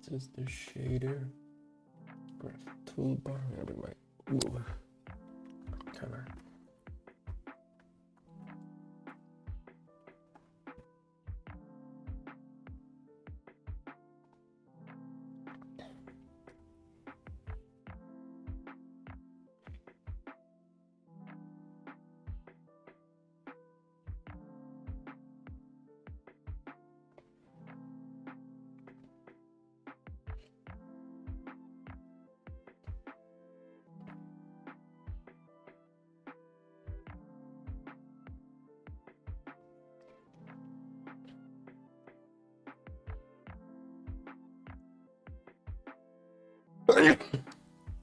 This is the shader. Graph toolbar. I'm gonna bring my camera.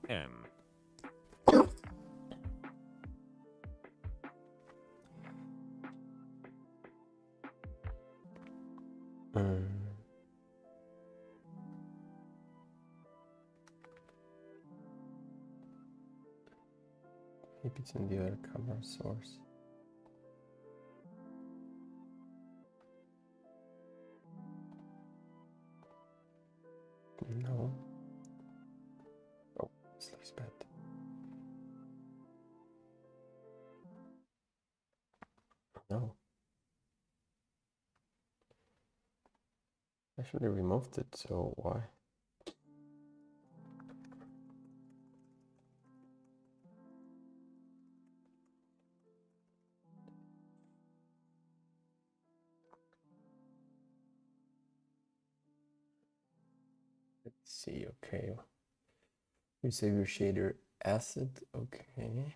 M. Maybe it's in the other camera source. No. Oh, this looks bad. No. I should have removed it, so why? Let's see, okay. You save your shader asset, okay.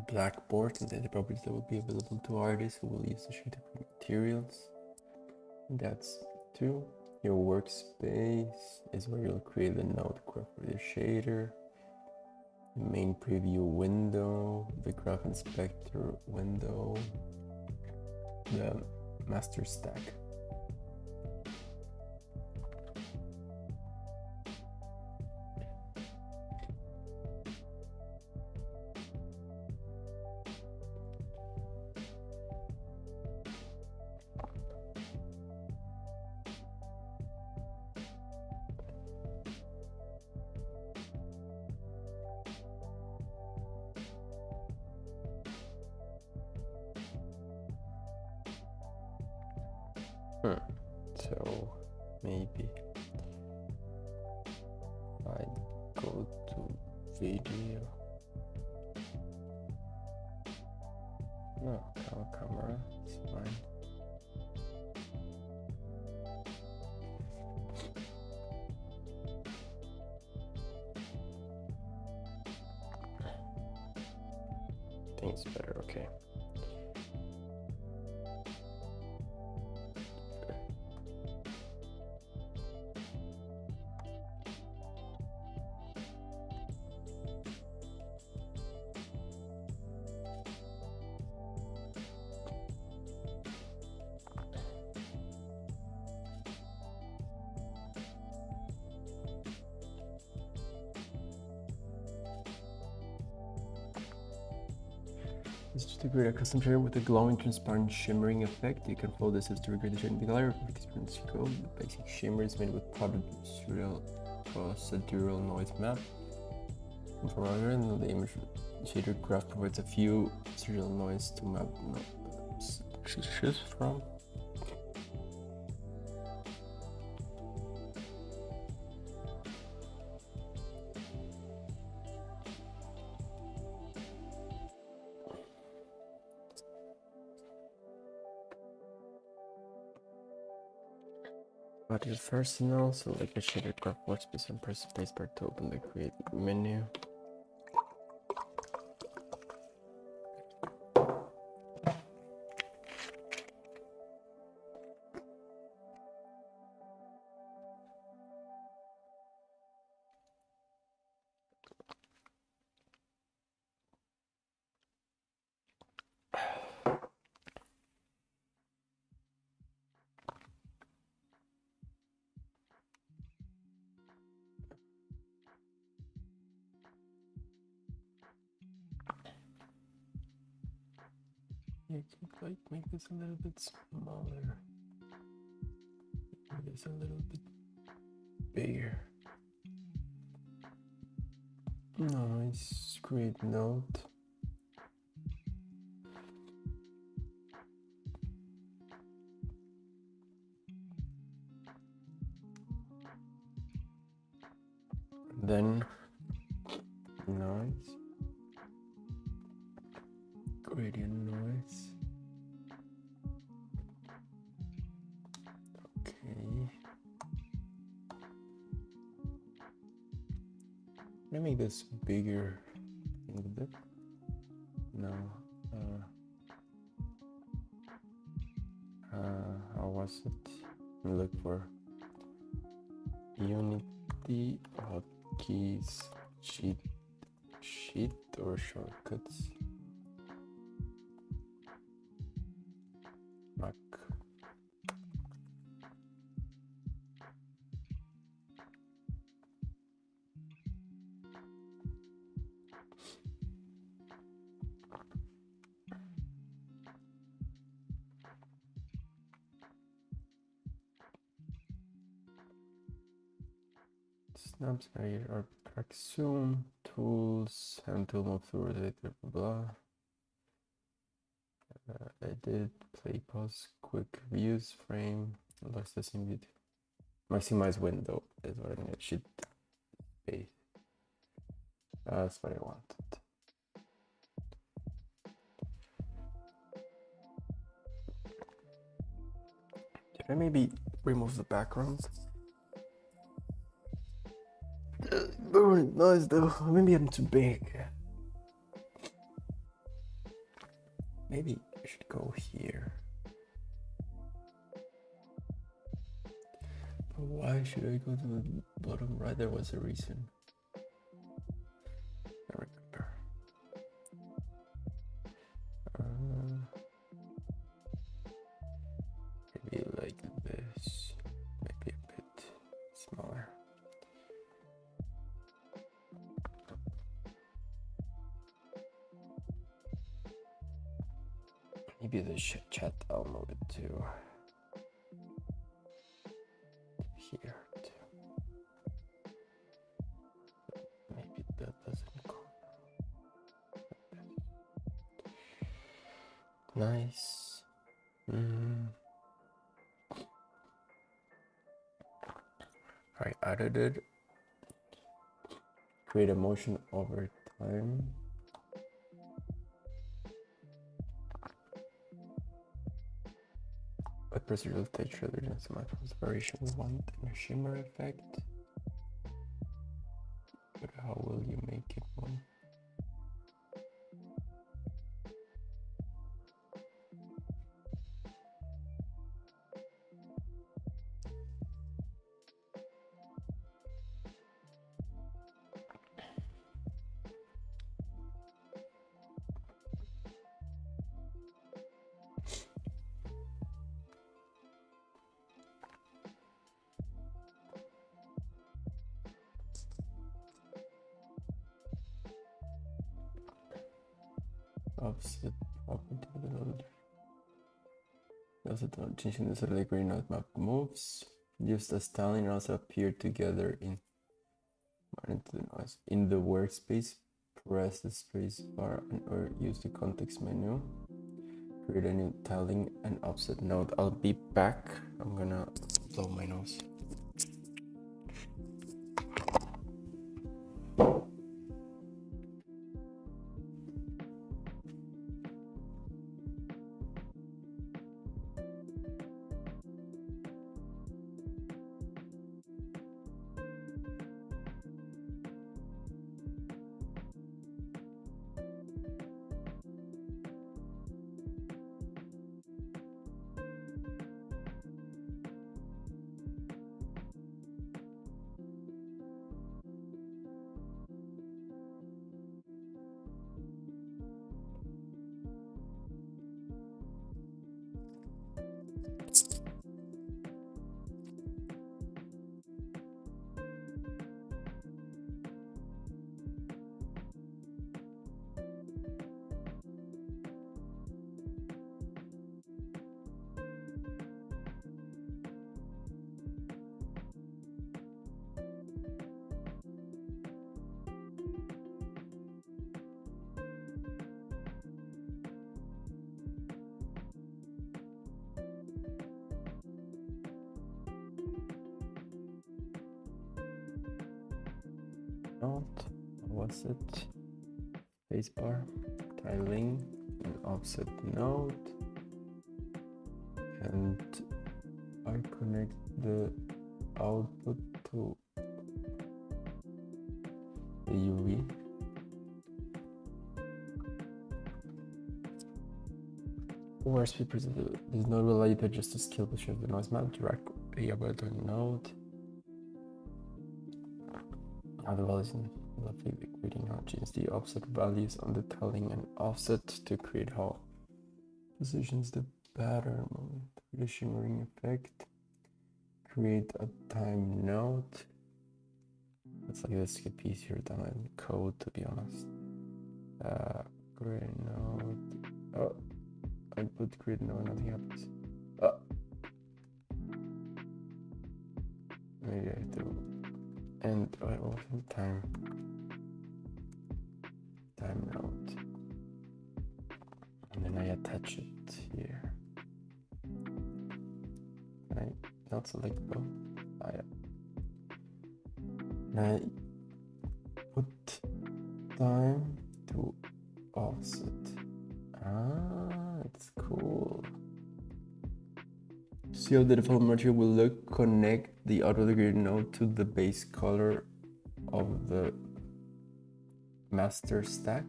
Blackboard, and then the properties that will be available to artists who will use the shader for materials. And that's 2. Your workspace is where you'll create the node graph for the shader. The main preview window, the graph inspector window, the master stack. So maybe I go to video. No, camera, it's fine. I think it's better, okay. This is to create a custom shader with a glowing, transparent, shimmering effect. You can follow this as to recreate the shade in the gallery for experience scope. The basic shimmer is made with procedural noise map. And from our end, the image shader graph provides a few serial noise to map choose from. Audio personal, select the shader graph workspace and press spacebar to open the create menu. You could like make this a little bit smaller. Make this a little bit bigger. Nice, create node. Then noise, gradient noise. Okay. Let me make this bigger a little bit. No. How was it? Let me look for Unity hotkeys sheet or shortcuts. Mac. Snaps here are track zoom, tools, hand tool move through rotator, blah. Edit, play pause, quick views, frame, lost the same maximize window is what I need. Should be. That's what I wanted. Did I maybe remove the background? Very nice though. Maybe I'm too big. Maybe I should go here. But why should I go to the bottom right? There was a reason. I remember. Maybe like this. Maybe a bit smaller. Maybe the chat, I'll move it to here too. Maybe that doesn't go. Nice. I added it. Create a motion over time. But procedural text rather than semi-fast variation. We want a shimmer effect. But how will you make it one? Offset property builder. Also changing the sort of green node map moves. Used as styling and also appear together in the workspace. Press the space bar or use the context menu. Create a new tiling and offset node. I'll be back. I'm gonna blow my nose. node, what's it? Spacebar, tiling, an offset node, and I connect the output to the UV. Where's people? This node will allow you to adjust the scale position of the noise map, direct a button node. Now the values in the creating now change the offset values on the tiling and offset to create how positions the pattern moment, the shimmering effect. Create a time node. It's like this get easier than in code, to be honest. Create node. Oh, I put create node, nothing happens. Maybe I do. And I open time node, and then I attach it here. Can I not select both? Yeah. And I put time to offset. It's cool. See how the default material will look. Connect the auto grid node to the base color of the master stack.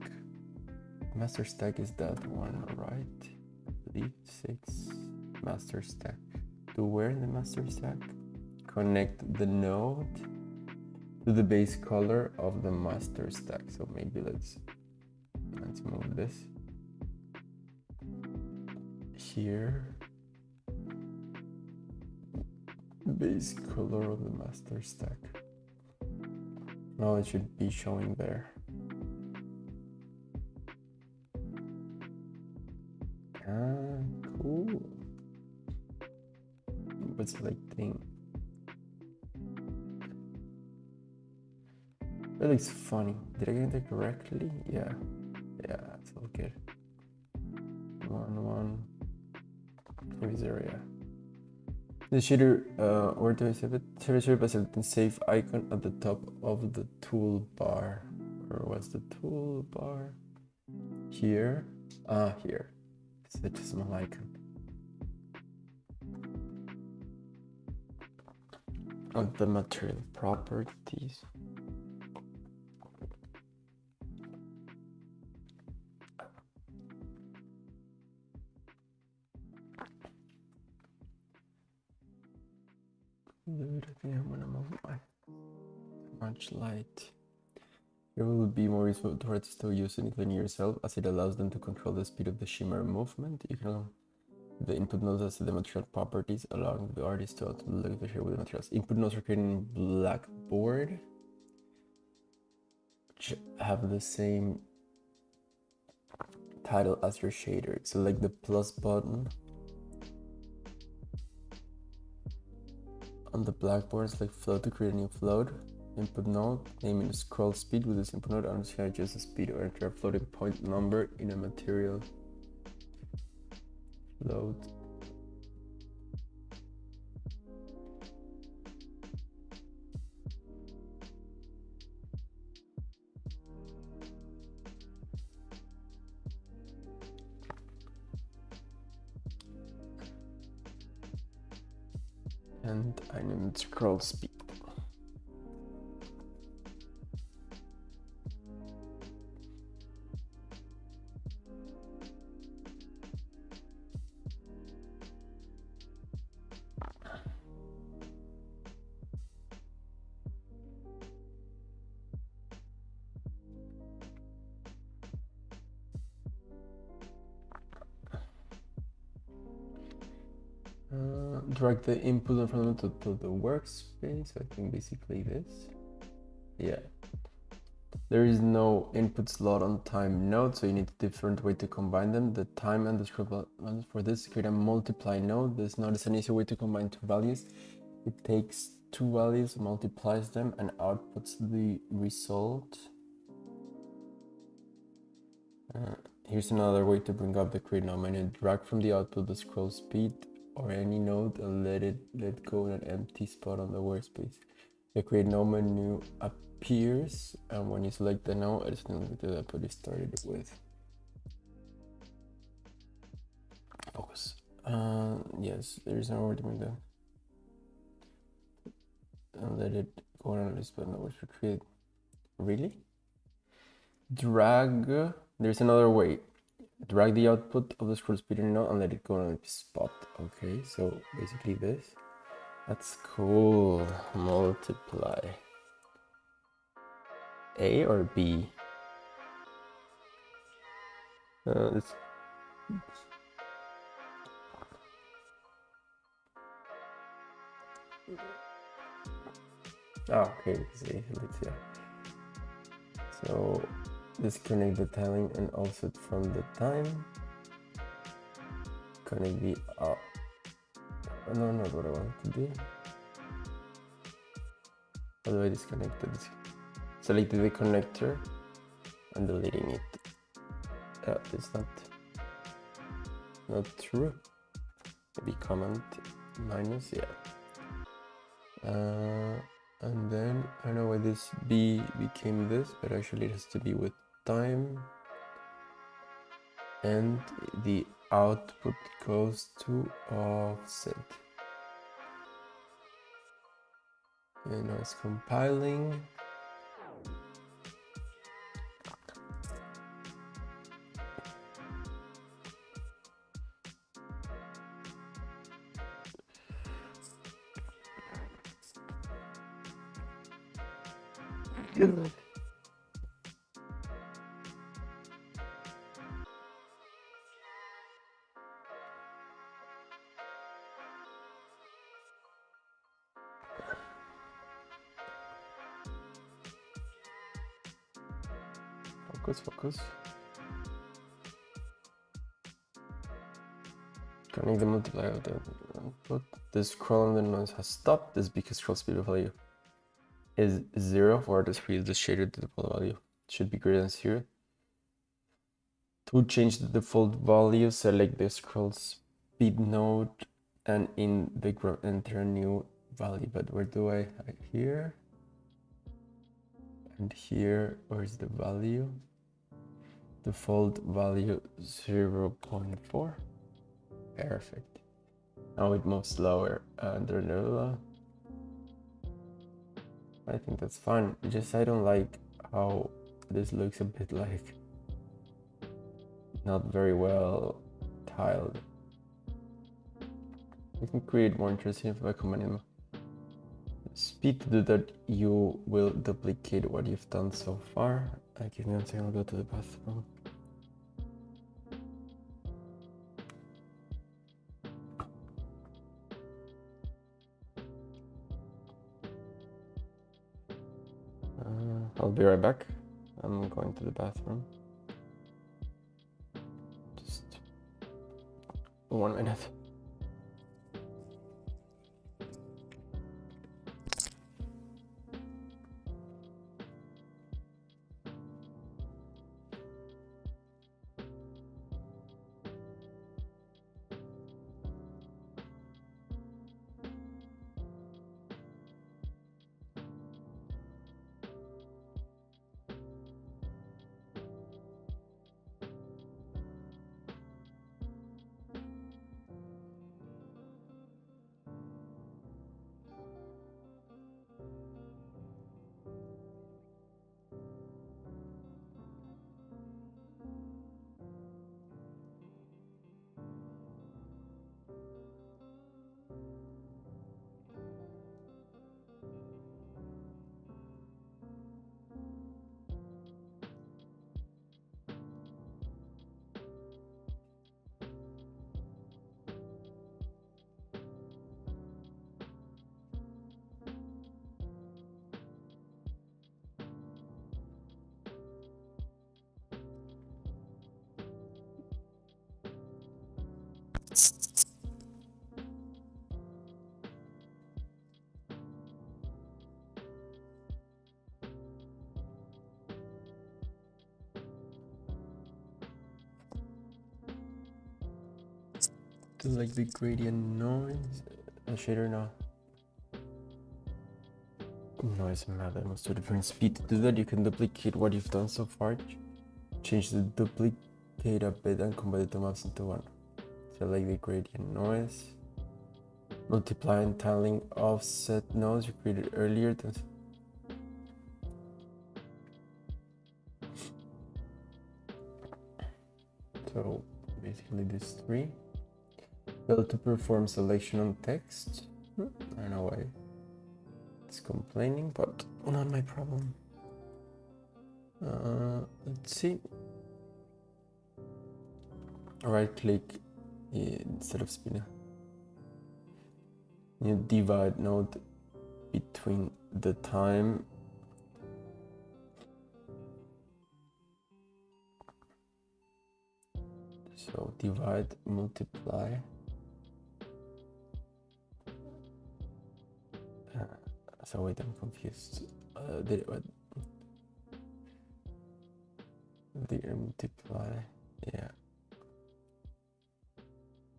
Master stack is that one, right? I believe 6 master stack. To where in the master stack? Connect the node to the base color of the master stack. So maybe let's move this here. Base color of the master stack. Now it should be showing there. Cool. But selecting. That looks funny. Did I get it correctly? Yeah, it's all good. 1 1 0, yeah. The shader, where do I save it? Shader by selecting save icon at the top of the toolbar. Where was the toolbar? Here. Here. It's such a small icon. On the material properties. I think I'm gonna move much light. It will be more useful to artists to use it linear yourself, as it allows them to control the speed of the shimmer movement. You can the input nodes as the material properties, allowing the artist to look the share with the materials. Input nodes are created in Blackboard, which have the same title as your shader. Select the plus button on the Blackboard, select float to create a new float. Input node, name it scroll speed. With this input node, I'm just going to adjust the speed or enter a floating point number in a material float. And I named it scroll speed. Drag the input in front of the workspace. I think basically this. Yeah. There is no input slot on time node, so you need a different way to combine them. The time and the scroll button for this create a multiply node. This node is an easy way to combine two values. It takes two values, multiplies them, and outputs the result. Here's another way to bring up the create node menu. Drag from the output the scroll speed or any node and let go in an empty spot on the workspace. The create node menu appears, and when you select the node, it's going to do that what you started with. Focus. Yes, there's no word to make that. And let it go on this button which we create. Really? Drag. There's another way. Drag the output of the scroll speeder node and let it go on a spot. Okay, so basically this. That's cool. Multiply. A or B? It's okay. Let's see. So disconnect the tiling and offset from the time. Connect the no, not what I want to do. How do I disconnect this? Selecting the connector and deleting it. It's not true. Maybe comment minus, yeah. And then I don't know why this B became this, but actually it has to be with time, and the output goes to offset. And now it's compiling. Focus. Connect the multiplier of the output. The scroll on the noise has stopped. This because scroll speed value is 0 for the speed of the shader. The default value should be greater than 0. To change the default value, select the scroll speed node and in background enter a new value. But where do I here? And here, where's the value? Default value 0.4. Perfect. Now it moves slower under the. I think that's fine. Just I don't like how this looks a bit like not very well tiled. We can create more interesting by commanding speed. To do that, you will duplicate what you've done so far. Give me one second, I'll go to the bathroom. I'll be right back. I'm going to the bathroom. Just 1 minute. Do like the gradient noise shader now. Noise matter moves to a different speed. To do that, you can duplicate what you've done so far. Change the duplicate a bit and combine the two maps into one. Select the gradient noise. Multiply and tiling offset nodes you created earlier. So basically these three. Fail to perform selection on text. I don't know why it's complaining, but not my problem. Let's see. Right click instead of spinner. You divide node between the time so divide multiply so wait, I'm confused. Did I multiply? Yeah.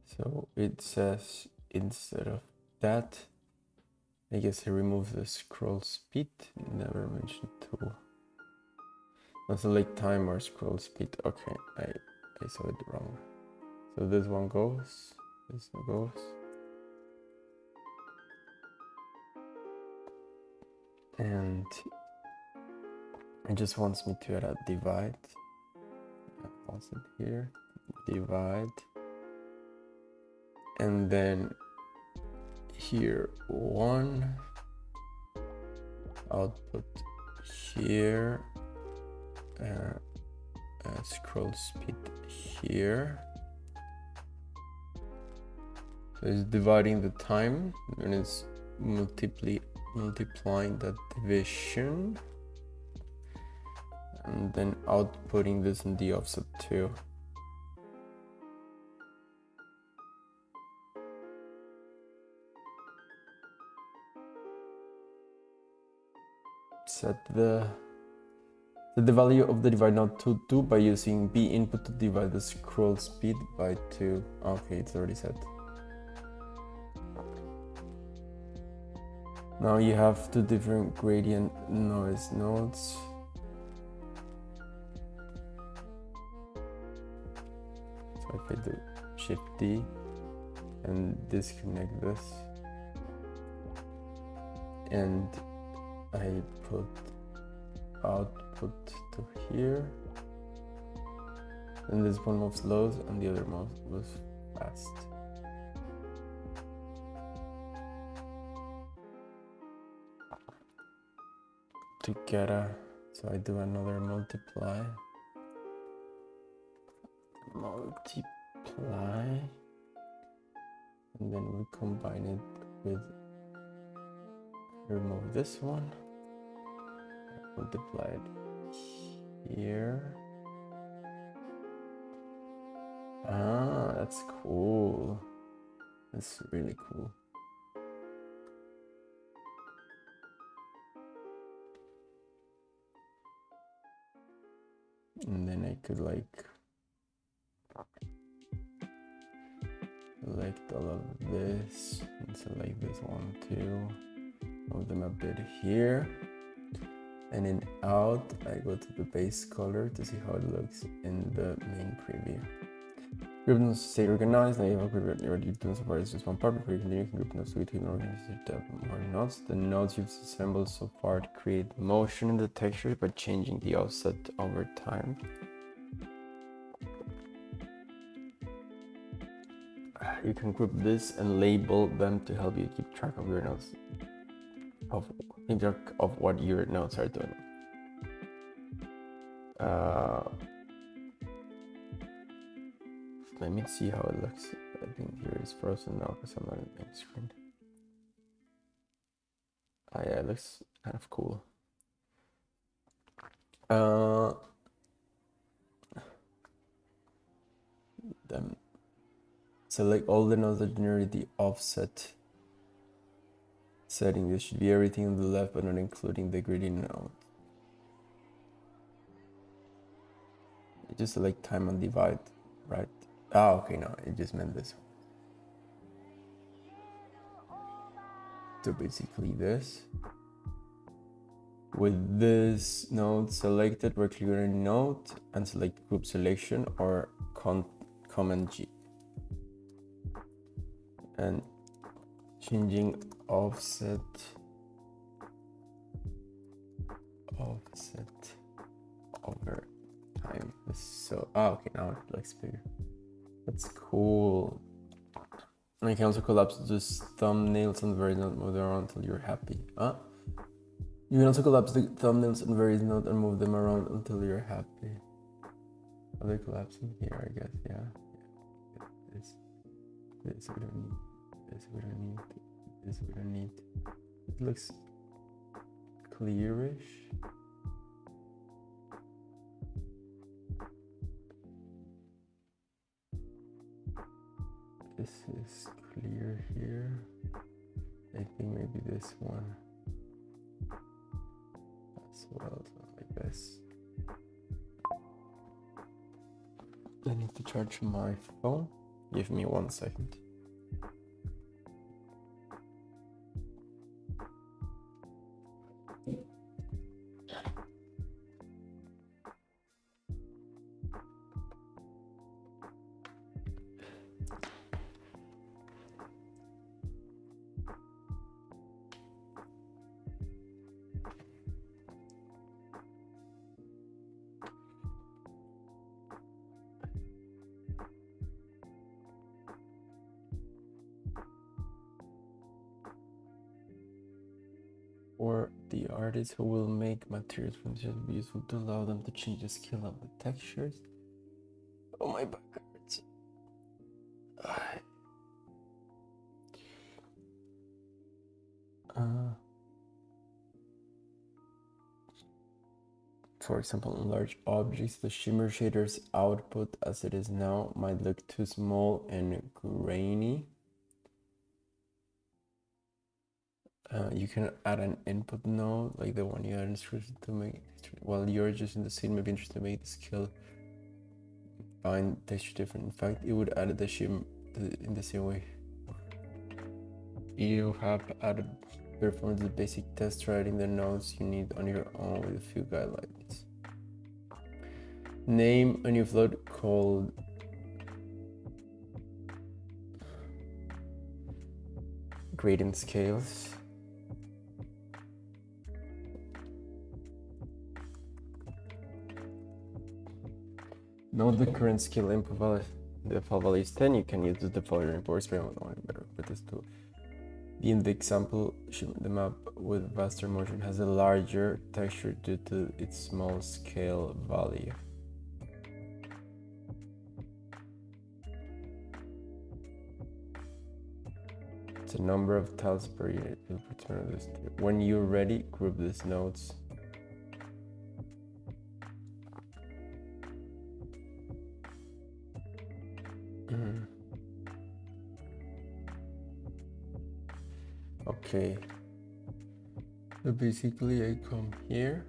So it says instead of that, I guess I remove the scroll speed. Never mentioned tool. Also like time or scroll speed. Okay, I saw it wrong. So this one goes. This one goes. And it just wants me to add a divide. Pause it here. Divide. And then here one. Output here. Scroll speed here. So it's dividing the time and it's multiplying that division and then outputting this in the offset too. Set the value of the divide node to 2 by using b input to divide the scroll speed by 2. Okay, it's already set. Now you have two different gradient noise nodes. So if I do Shift D and disconnect this, and I put output to here, and this one moves slow and the other moves fast. Together, so I do another multiply, and then we combine it with, remove this one, multiply it here. Ah, that's cool. That's really cool. And then I could like select all of this and select this one too. Move them a bit here. And in out, I go to the base color to see how it looks in the main preview. Group nodes stay organized. Now you have a group you've done so far is just one part. Before you continue, group nodes to between organization to have more nodes. The nodes you've assembled so far to create motion in the texture by changing the offset over time. You can group this and label them to help you keep track of your nodes, of what your nodes are doing. Let me see how it looks. I think here is frozen now because I'm not in the main screen. Ah, yeah, it looks kind of cool. Then select all the nodes that generate the offset setting. This should be everything on the left, but not including the gradient node. You just select time and divide, right? Ah, okay, no, it just meant this one. So basically this. With this node selected, we're clicking on node and select group selection or Command G. And changing offset over time. So, okay, now it looks bigger. That's cool. And you can also collapse this thumbnails and various node, move them around until you're happy. You can also collapse the thumbnails and various node and move them around until you're happy. Are they collapsing here? I guess, yeah. This we don't need. This we don't need. This we don't need. It looks clearish. This is clear here. I think maybe this one as well, like this. I need to charge my phone. Give me 1 second. Or the artist who will make materials from this will be useful to allow them to change the scale of the textures. Oh, my back hurts. For example, on large objects, the shimmer shader's output as it is now might look too small and grainy. You can add an input node like the one you had instructed to make. While you're just in the scene, maybe interested to make the scale find texture different. In fact, it would add the shim in the same way. You have added performance the basic test writing the nodes you need on your own with a few guidelines. Name a new float called gradient scales. Note the current scale input value. The default value is 10. You can use the default report experiment on better with this tool. In the example, the map with vaster motion has a larger texture due to its small scale value. It's a number of tiles per unit. You'll return this. When you're ready, group these nodes. Okay. So basically I come here.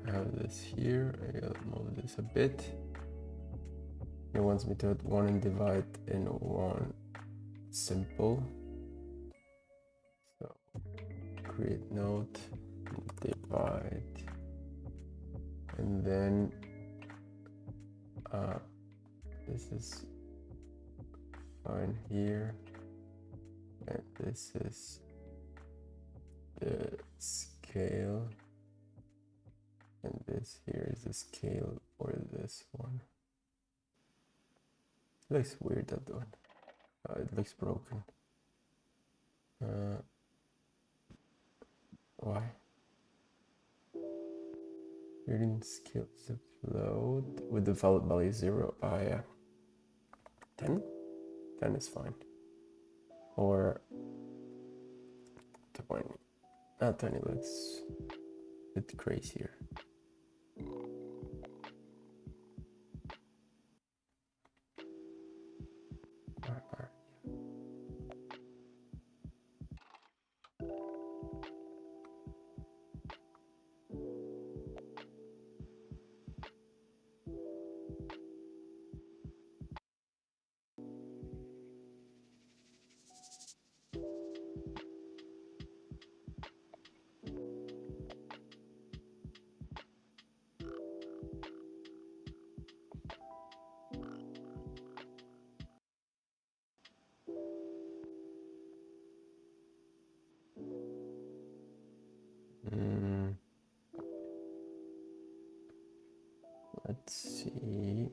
I have this here. I'll move this a bit. It wants me to add one and divide in one simple. So create node, divide, and then this is fine here, and this is the scale, and this here is the scale for this one. It looks weird, that one. It looks broken. Why? Reading skills upload with the value 0. Oh yeah. 10? 10 is fine. Or 20. 20 looks a bit crazier. Let's see.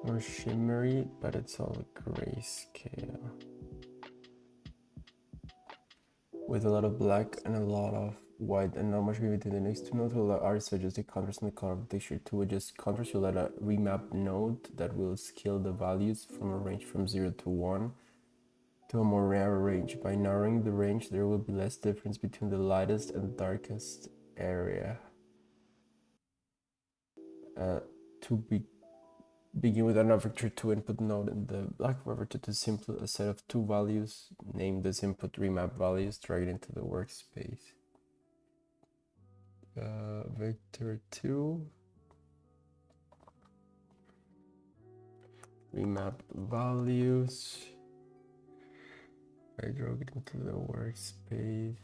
More shimmery, but it's all grayscale. With a lot of black and a lot of white and not much gravity. The next two nodes will allow artists to adjust the contrast and the color of the texture. To adjust contrast, you'll add a remap node that will scale the values from a range from 0 to 1 to a more narrow range. By narrowing the range, there will be less difference between the lightest and darkest area. To begin with an vector 2 input node in the black vector to simple a set of two values, name this input remap values, drag it into the workspace. Vector 2 remap values, I drag it into the workspace,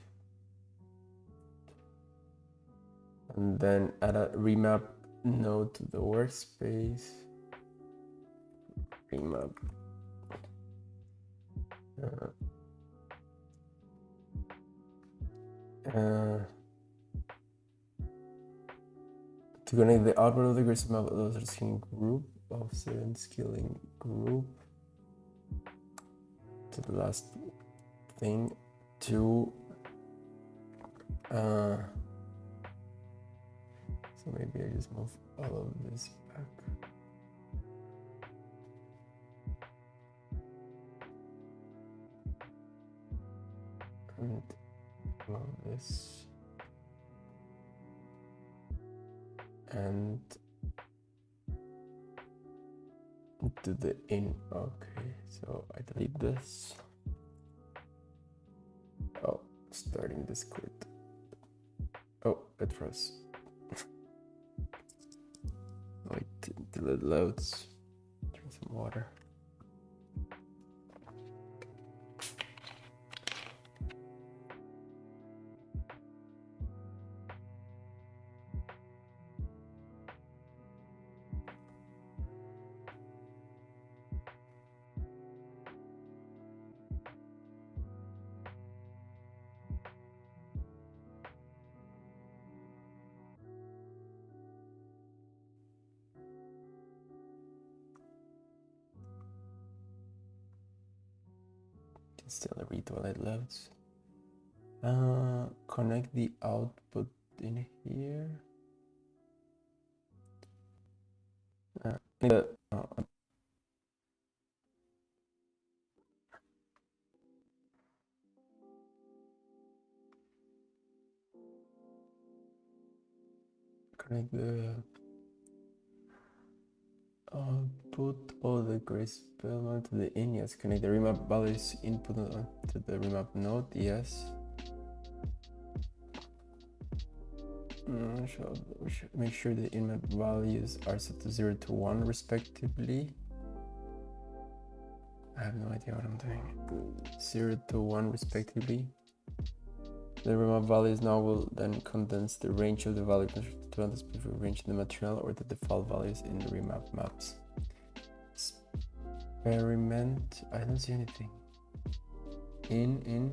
and then add a remap node to the workspace. Remap to connect the output of the grid map of the scaling group, offset and scaling group to the last thing to so maybe I just move all of this back. And all this and to the in. Okay, so I delete this. Oh, starting this quit. Oh, it froze. Wait until it loads. Drink some water. Still read while it loads. Connect the output in here. Connect the output or the grayscale to the in. Yes. Connect the remap values input to the remap node. Yes. We should make sure the inmap values are set to 0 to 1 respectively. I have no idea what I'm doing. 0 to 1 respectively. The remap values now will then condense the range of the value to a specific range in the material or the default values in the remap maps. Experiment. I don't see anything. In.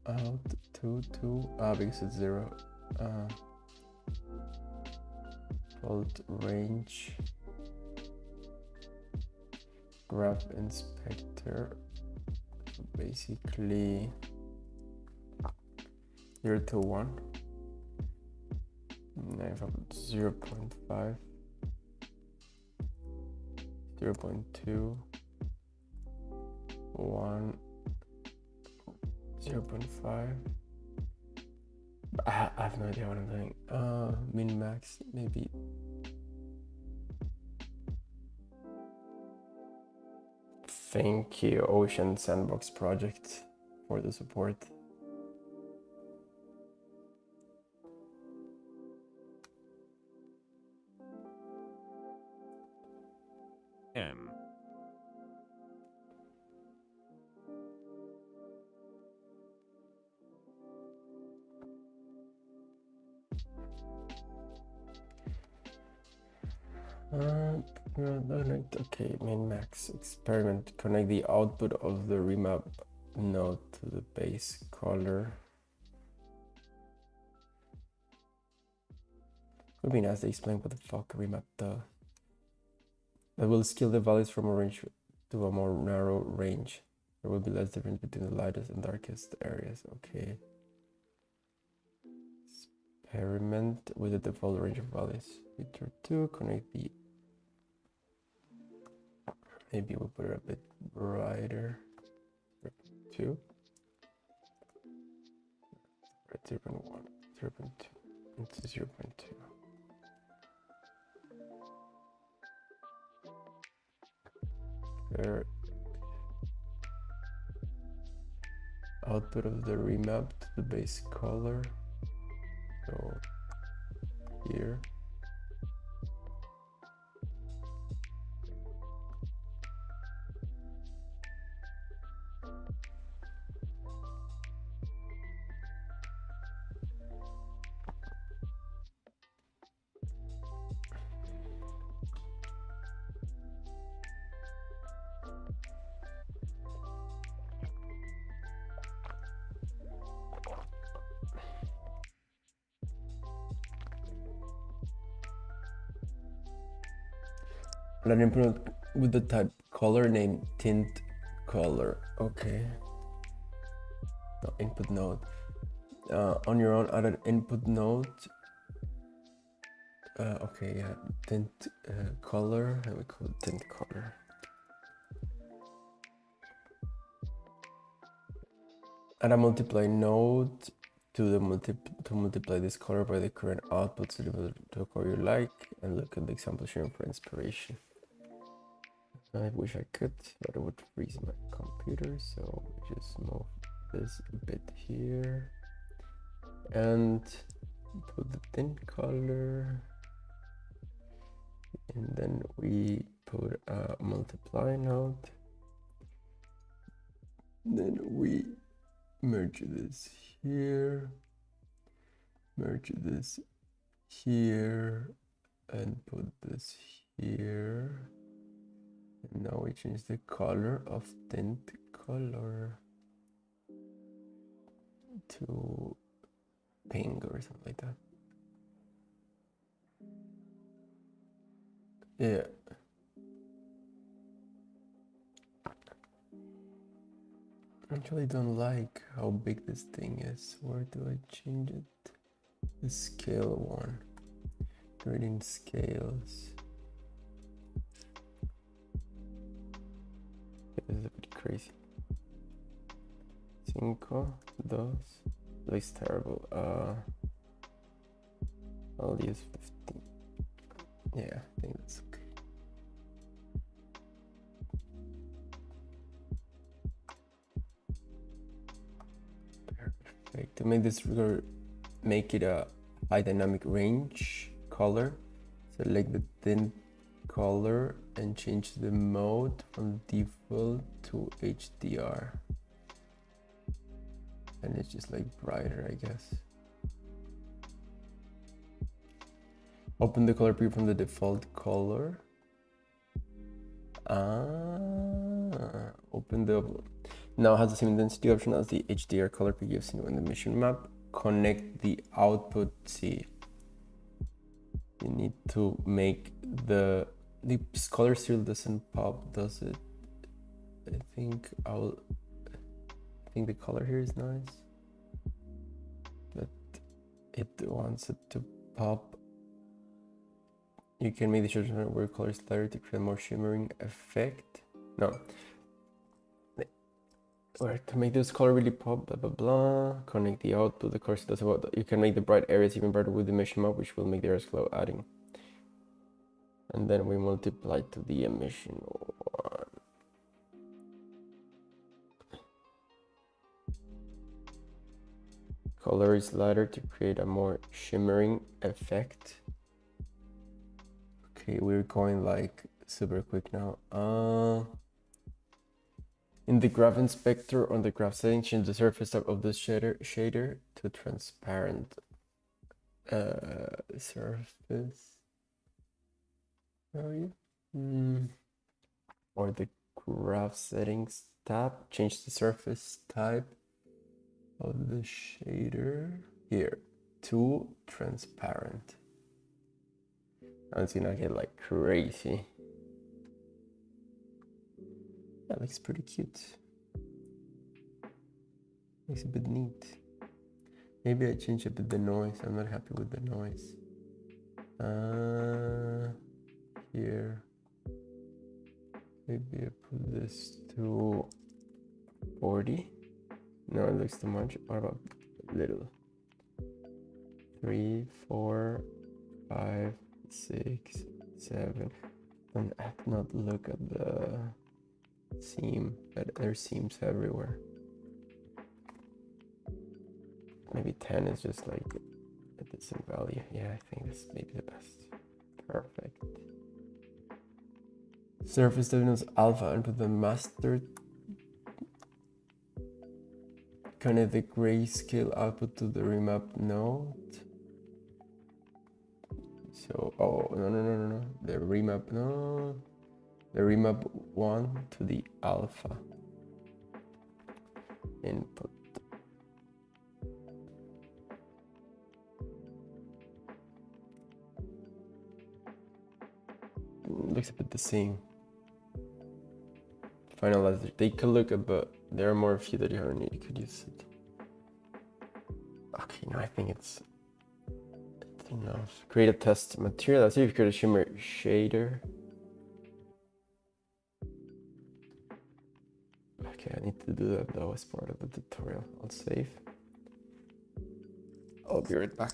Out to because it's 0. Default range. Graph inspector. Basically 0 to 1. And I have 0.5, 0.2, 1, 0.5. I have no idea what I'm doing. Min max maybe. Thank you, Ocean Sandbox Project, for the support. M. Okay, min max experiment. Connect the output of the remap node to the base color. Would be nice to explain what the fuck remap does. That will scale the values from a range to a more narrow range. There will be less difference between the lightest and darkest areas. Okay. Experiment with the default range of values. Feature 2, connect the... Maybe we'll put it a bit brighter. 2. 0.1, 0.2, it's 0.2. There. Output of the remap to the base color. So here. And an input with the type color named tint color. Okay. No, input node. On your own, add an input node. Okay, yeah, tint color. And we call it tint color. Add a multiply node to the multiply this color by the current output to a color you like, and look at the example sharing for inspiration. I wish I could, but it would freeze my computer, so just move this a bit here and put the tint color, and then we put a multiply node, then we merge this here, merge this here, and put this here. And now we change the color of tint color to pink or something like that. Yeah. I actually don't like how big this thing is. Where do I change it? The scale one. Grading scales. This is a bit crazy. 5, 2. Looks terrible. I'll use 15. Yeah, I think that's okay. Perfect. To make this make it a high dynamic range color, select the tint color and change the mode from default to HDR, and it's just like brighter, I guess. Open the color preview from the default color. Open the now it has the same intensity option as the HDR color preview you've seen in the mission map. Connect the output. See, you need to make the color still doesn't pop, does it? I think the color here is nice, but it wants it to pop. You can make the choice where color is lighter to create a more shimmering effect. No. Or to make this color really pop, blah blah blah. Connect the output. The color does what you can make the bright areas even brighter with the emission map, which will make the areas glow, adding. And then we multiply to the emission one. color slider to create a more shimmering effect. Okay, we're going like super quick now. In the graph inspector on the graph setting, change the surface type of the shader to transparent surface. Where are you? Or the graph settings tab, change the surface type of the shader here to transparent. And it's gonna get like crazy. That looks pretty cute. Looks a bit neat. Maybe I change a bit the noise. I'm not happy with the noise. Here. Maybe I put this to 40. No, it looks too much. What about little? 3, 4, 5, 6, 7. And I have to not look at the seam, but there's seams everywhere. Maybe 10 is just like a decent value. Yeah, I think this may be the best. Perfect. Surface definiteness alpha and put the master. Connect the grayscale output to the remap node. So, oh, no. The remap, no. The remap 1 to the alpha input. Looks a bit the same. Finalize it. Take a look at, but there are more of you that you haven't you could use it. Okay, no, I think it's enough. Create a test material. Let's see if you could shimmer shader. Okay, I need to do that though as part of the tutorial. I'll save. I'll be right back.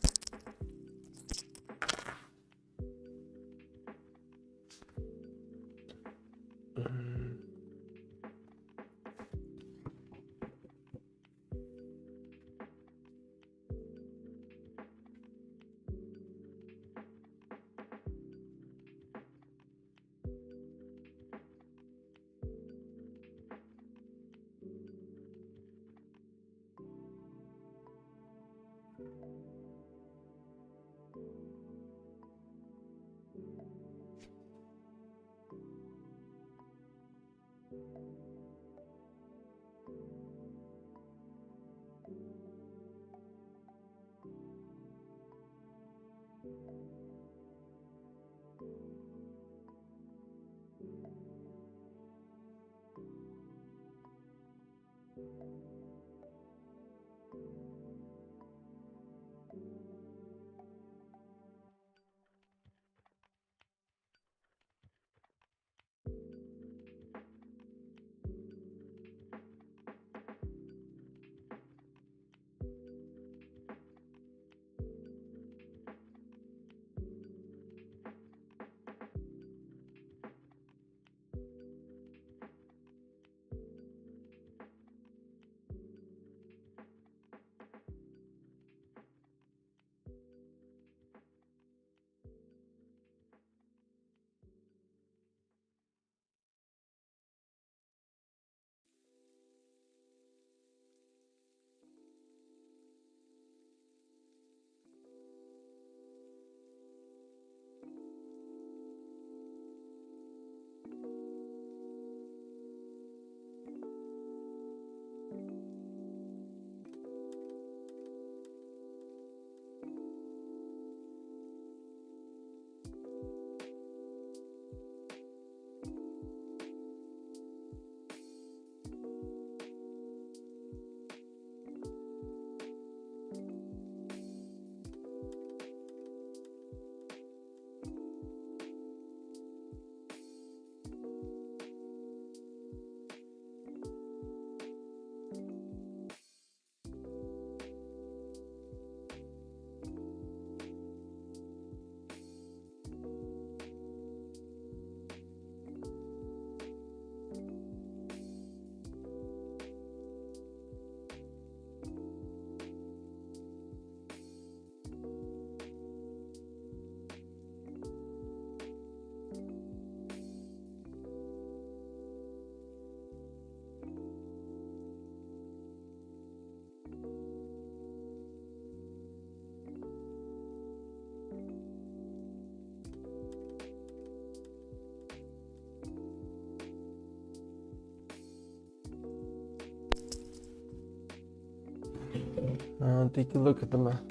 Take a look at the map.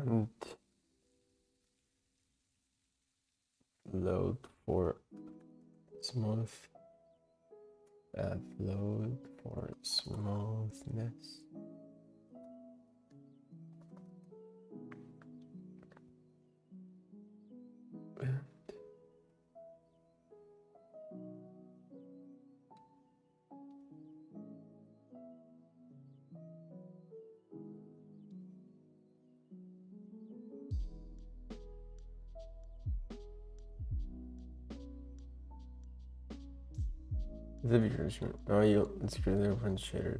And load for smooth, load for smoothness. The version. Oh, let's create a different shader.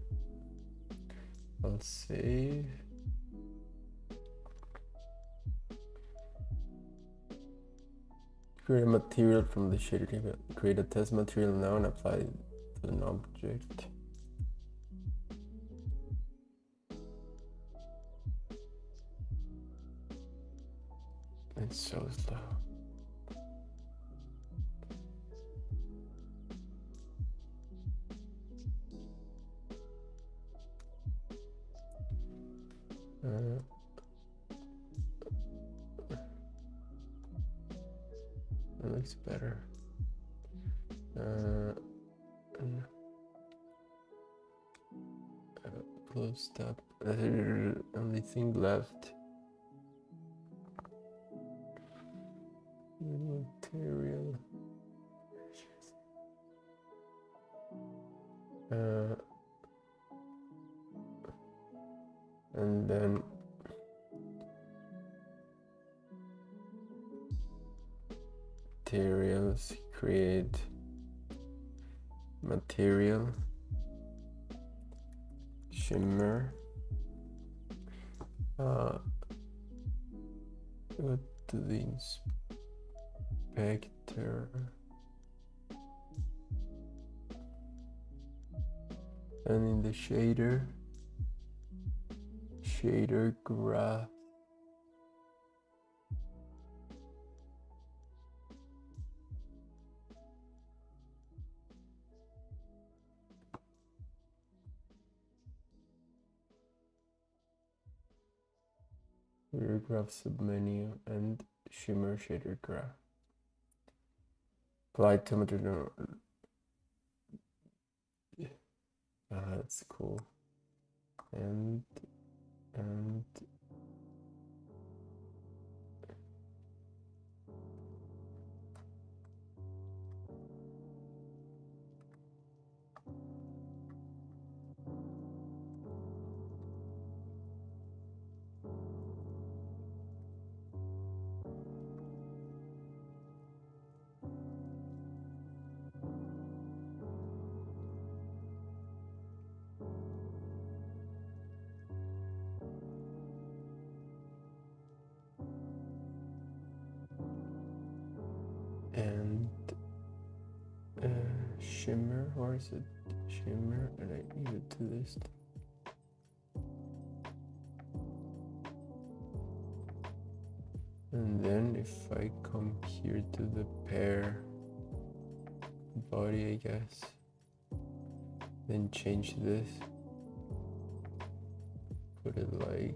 I'll save. Create a material from the shader table. Create a test material now and apply it to an object. It's so slow. That looks better. Close tab. Only thing left. Material. And then materials, create material, shimmer, go to the inspector, and in the shader graph, shader graph submenu, and shimmer shader graph. Apply to material. That's cool. And shimmer, or is it shimmer? And I leave it to this. And then if I come here to the pair body, I guess, then change this, put it like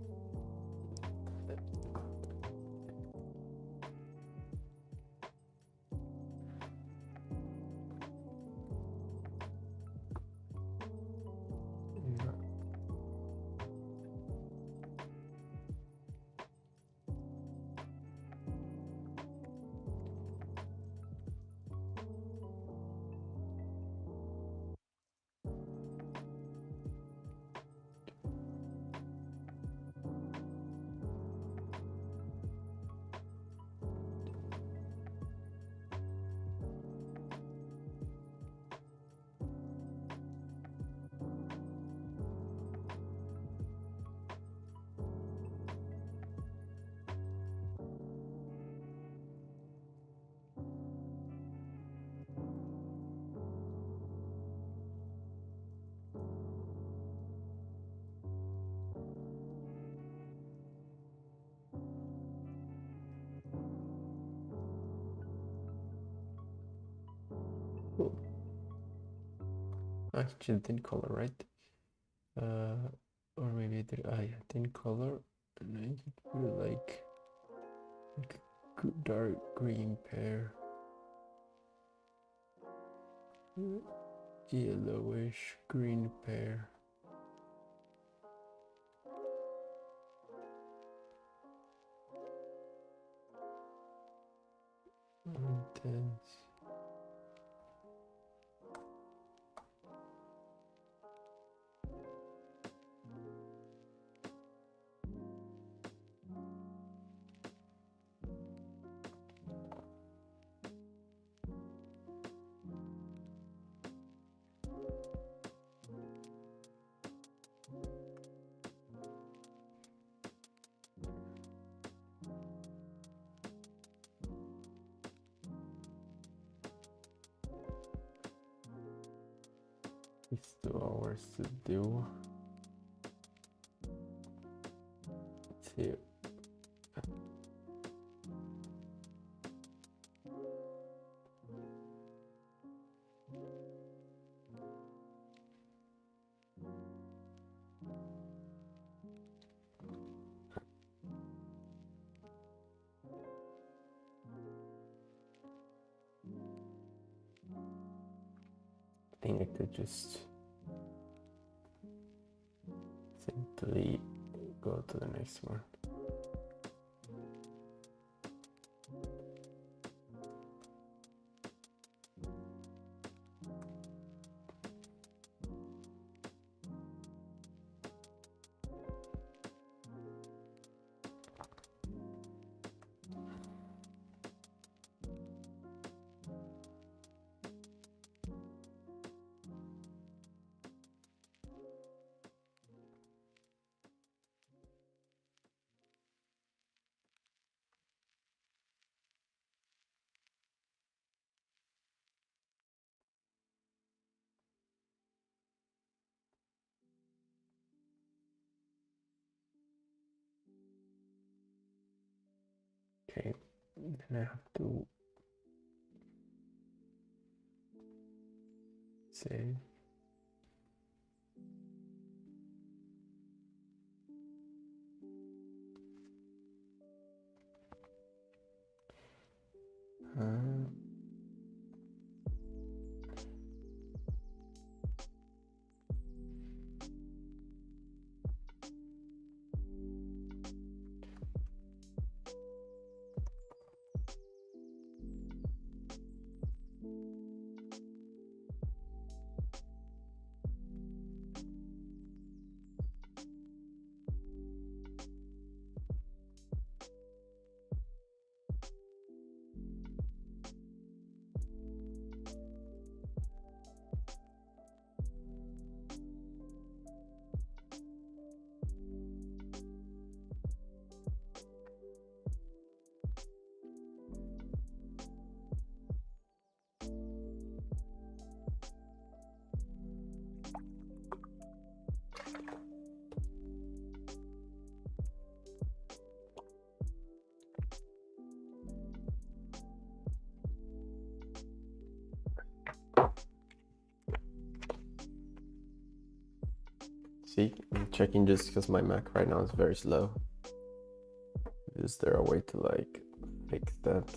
Cool. Actually, thin color, right? Or maybe yeah, thin color, and I could put like dark green pear, yellowish green pear. Intense. It's 2 hours to do. Let's see. I think I could just simply go to the next one. Okay, then I have to save. See, I'm checking just because my Mac right now is very slow. Is there a way to like fix that?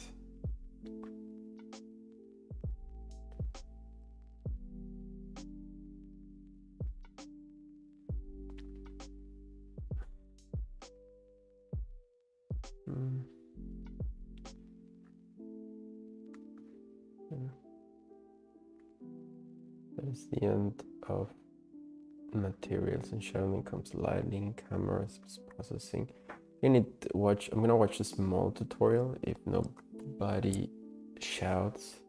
Yeah. That is the end of materials, and shadowing comes lighting, cameras, processing. You need to watch. I'm gonna watch a small tutorial if nobody shouts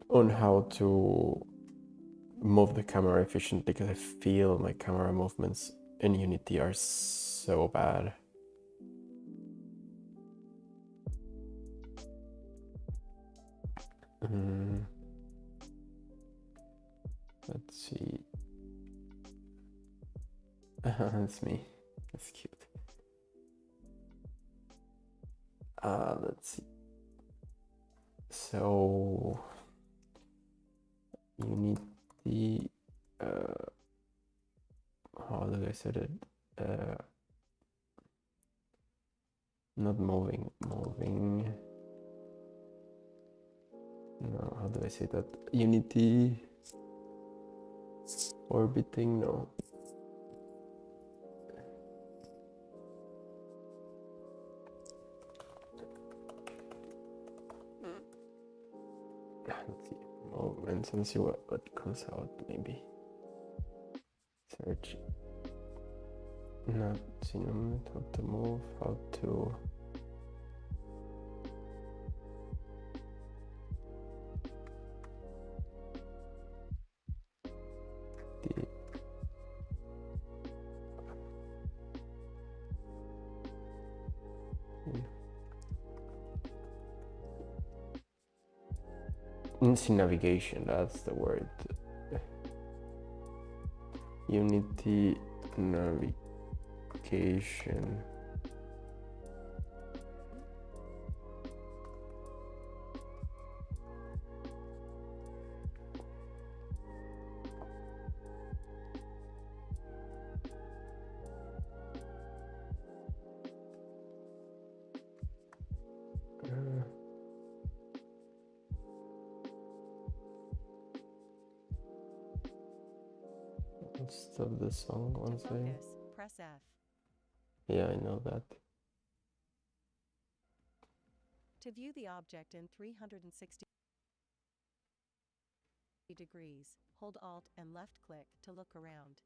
on how to move the camera efficiently, because I feel my camera movements in Unity are so bad. Let's see. That's me. That's cute. Let's see. So you need the how do I say it? Not moving. No, how do I say that? Unity orbiting. No. Let's see. Moments and see what comes out. Maybe search. Not cinnamon. How to move. How to. Instant navigation, that's the word. Unity navigation. Let's stop the song one second. Press F. Yeah, I know that. To view the object in 360 degrees, hold Alt and left click to look around.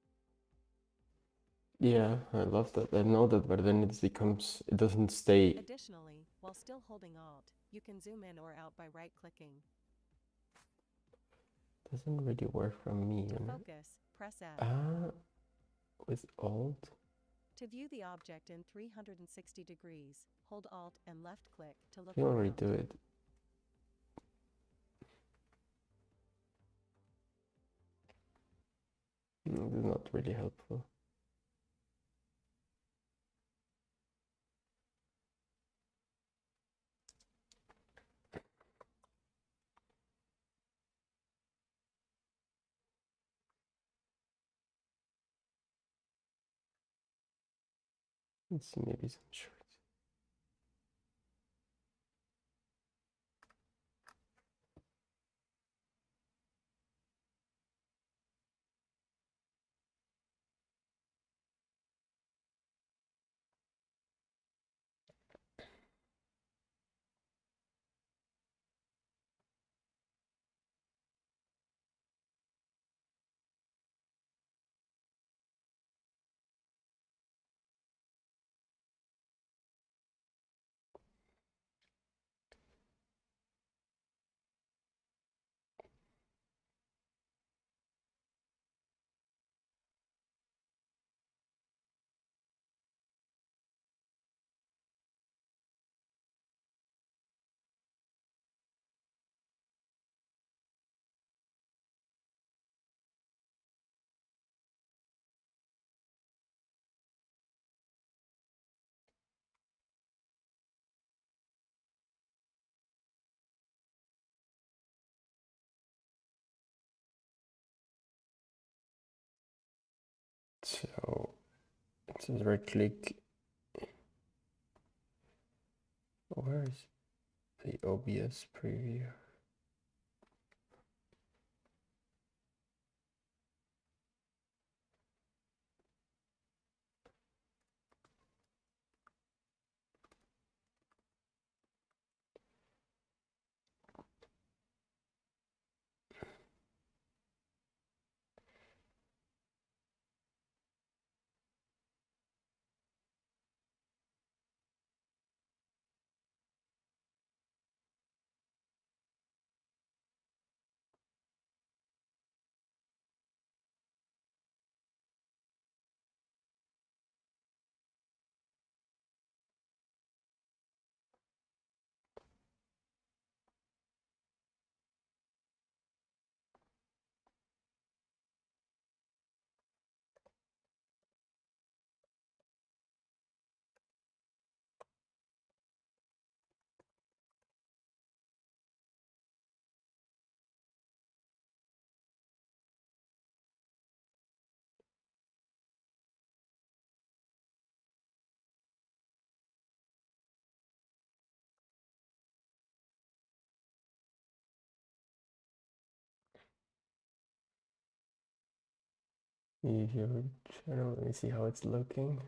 Yeah, I love that. I know that, but then it doesn't stay. Additionally, while still holding Alt, you can zoom in or out by right-clicking. Doesn't really work from me. To focus, press F. With Alt? To view the object in 360 degrees, hold Alt and left click to look You around. already do it. This is not really helpful. Let's see, maybe some shorts. So it says right click. Where is the OBS preview? Use your channel. Let me see how it's looking.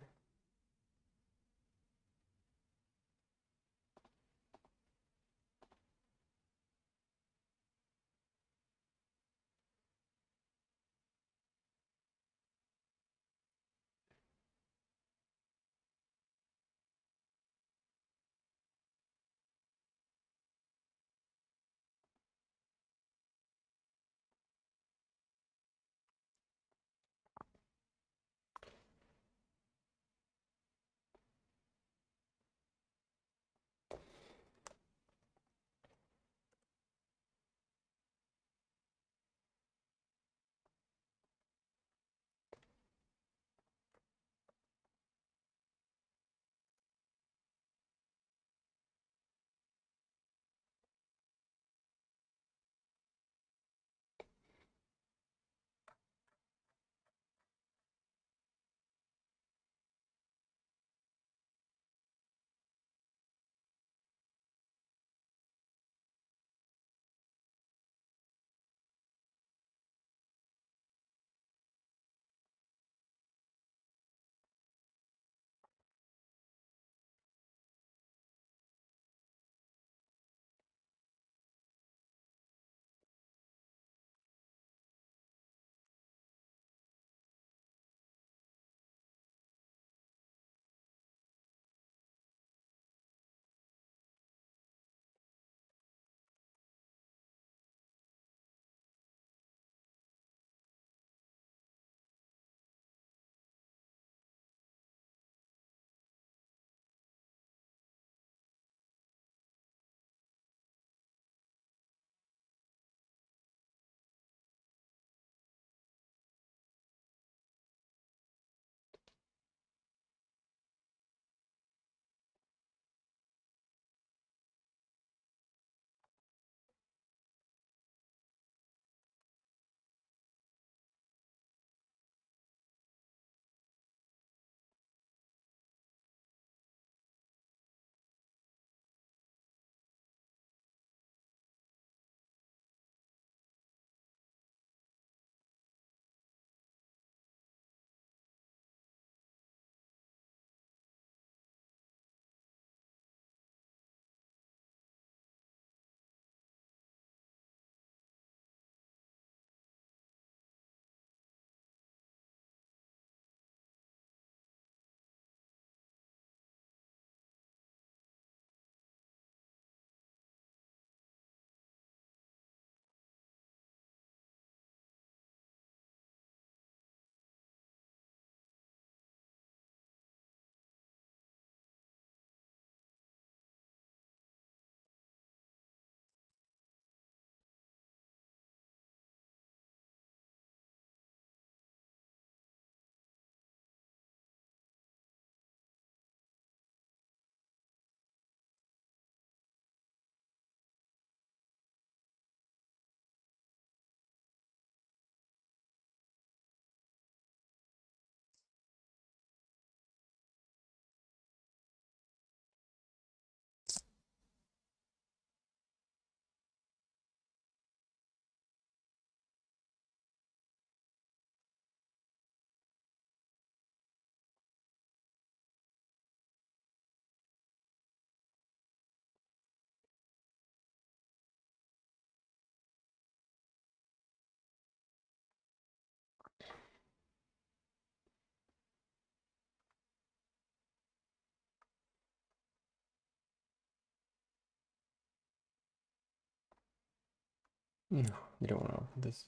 No, you don't want to open this.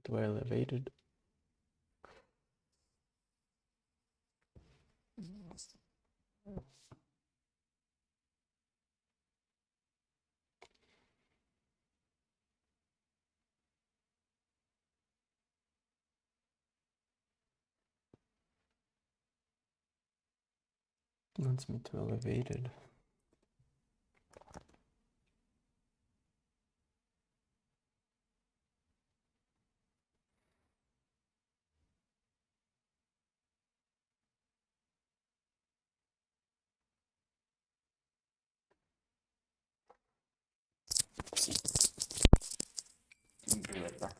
Do I elevate it? Wants me to elevate it. Be right back.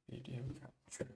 Video capture.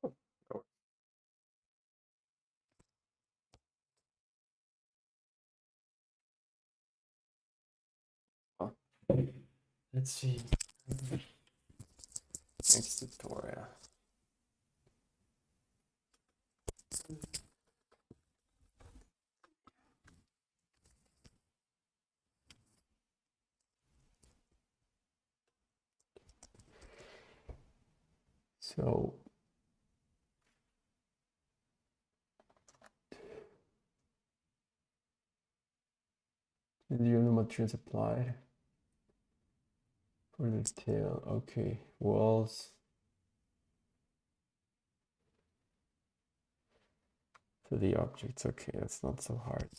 Oh, oh. Let's see. Next tutorial. So do you know materials applied for the tail? Okay, walls. To the objects. Okay, that's not so hard.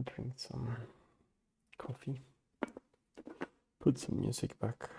Drink some coffee. Put some music back.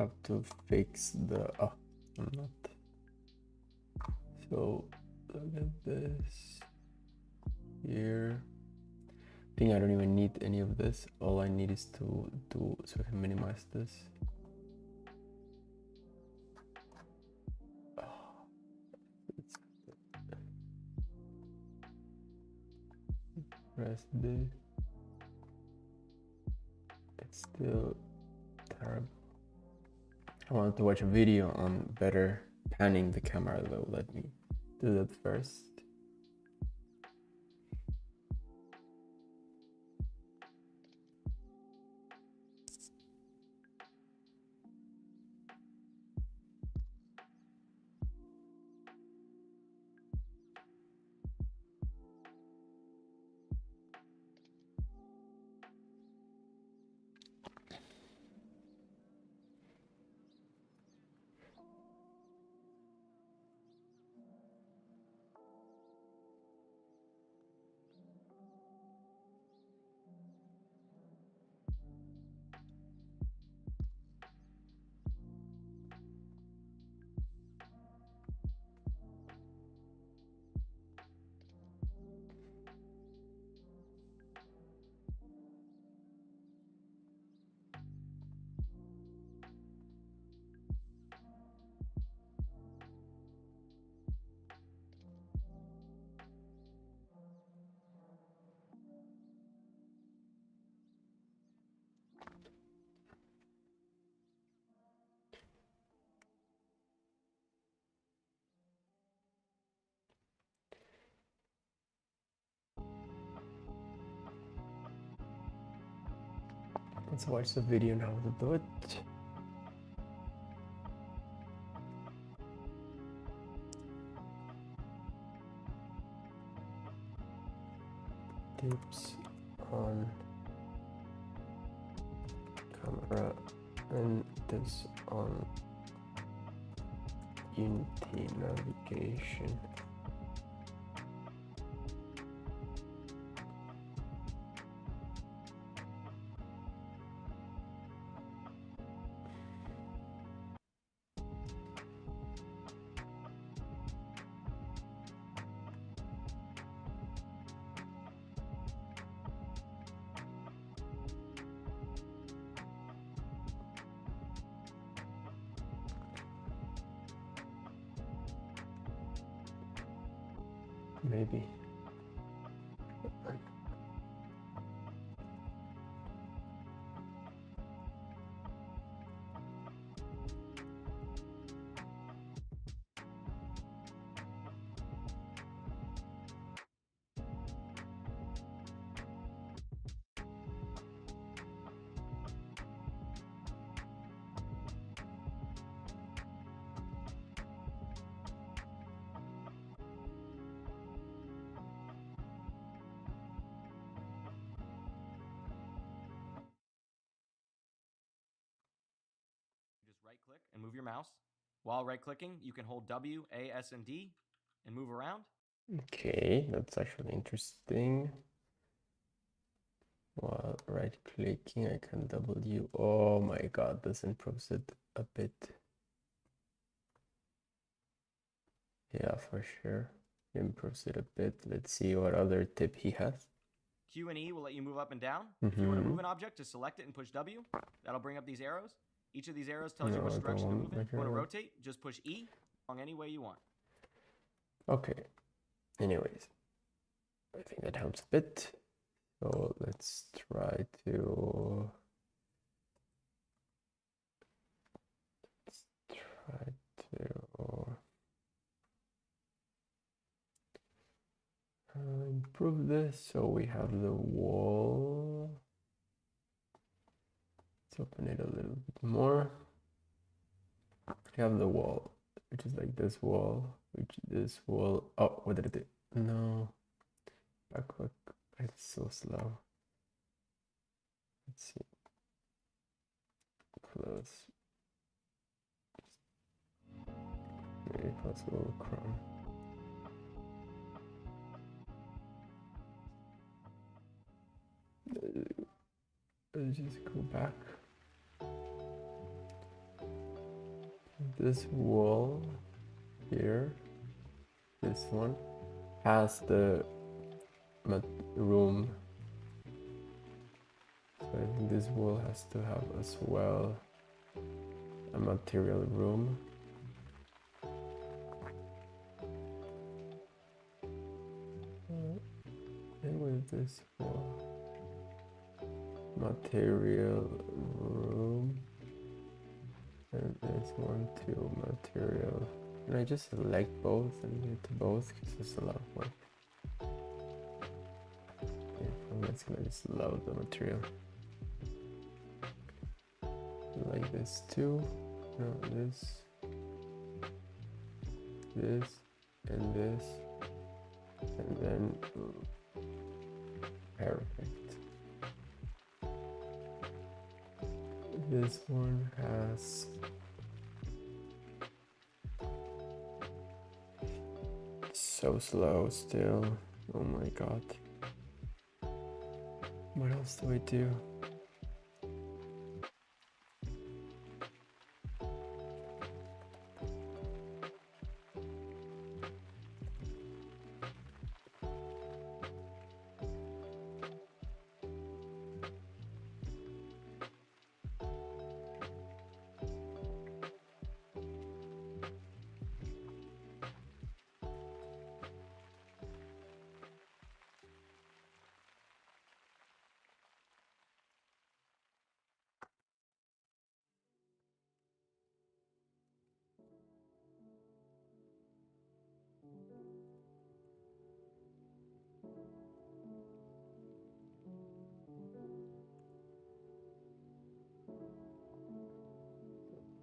have to fix the, oh, I'm not. So look at this here. I think I don't even need any of this. All I need is to do, so I can minimize this. Press B. It's still terrible. I wanted to watch a video on better panning the camera though. Let me do that first. Let's watch the video now to do it. Tips on camera and this on Unity navigation. Maybe. Just right click and move your mouse. While right clicking, you can hold W, A, S, and D and move around. Okay, that's actually interesting. While right clicking, I can W. Oh my god, this improves it a bit. Yeah, for sure. Improves it a bit. Let's see what other tip he has. Q and E will let you move up and down. If you want to move an object, just select it and push W. That'll bring up these arrows. Each of these arrows tells you No, which I don't direction to want move in. If you want to arrow. rotate, just push E along any way you want. Okay. Anyways, I think that helps a bit. So let's try to improve this. So we have the wall. Let's open it a little bit more. We have the wall, which is like this wall, which this wall. Oh, what did it do? No. Back. It's so slow. Let's see. Close. Maybe plus Google Chrome. Let's just go back. this wall here, this one, has the room. So I think this wall has to have as well a material room. And with this wall, material room, and this one too, material. Can I just select both and hit both because it's a lot of work? Yeah, I'm just gonna just load the material. Like this too. No, this, and this, and then perfect. This one has so slow still. Oh my god. What else do I do?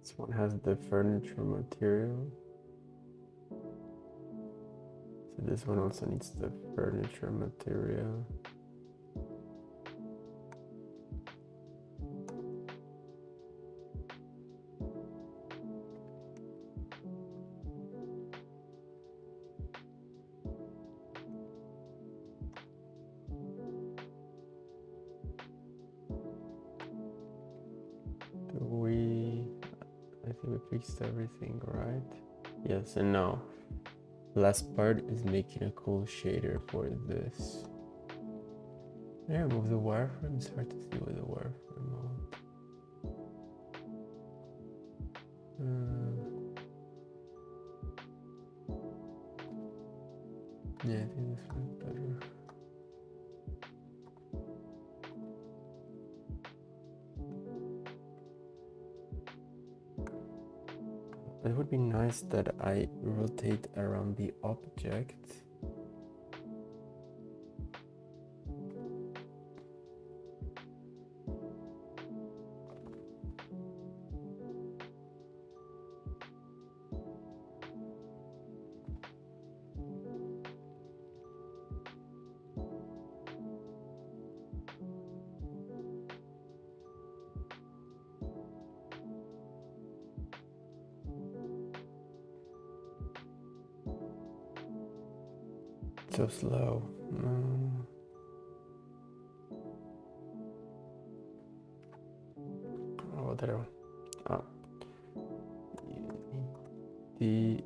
This one has the furniture material. So this one also needs the furniture material. I think we fixed everything, right? Yes, and now last part is making a cool shader for this. Can I remove the wireframe? It's hard to see with the wireframe on. Yeah, I think this one's better. It would be nice that I rotate around the object. So slow. Oh, there. Ah. The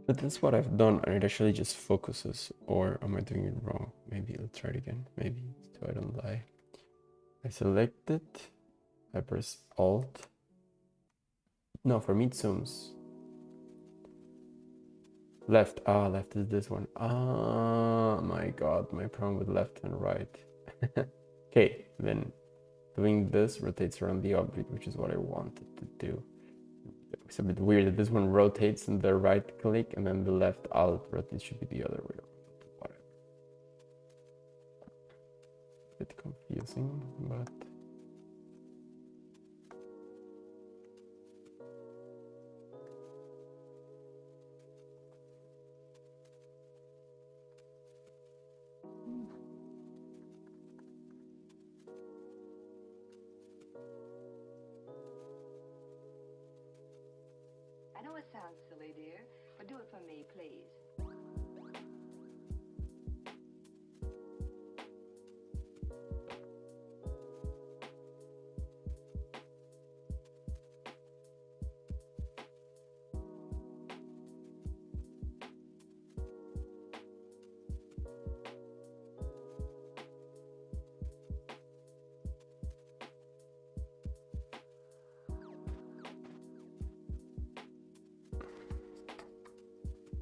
But that's what I've done, and it actually just focuses. Or am I doing it wrong? Maybe let's try it again. Maybe so I don't lie. I select it. I press Alt. No, for me it zooms. Left. Ah, left is this one. Ah, my god, my problem with left and right. Okay, then doing this rotates around the object, which is what I wanted to do. It's a bit weird that this one rotates and the right click and then the left alt rotates should be the other way around. Whatever. A bit confusing, but it sounds silly, dear, but do it for me, please.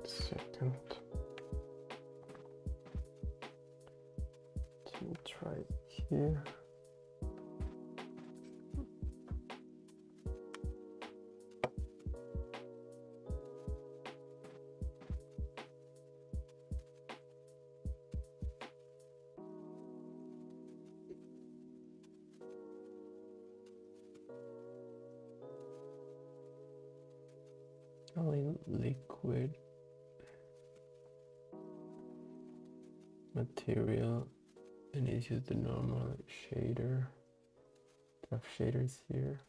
Second. To try it here. Only liquid material, and it's use the normal shader. I have shaders here.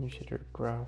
Shader graph.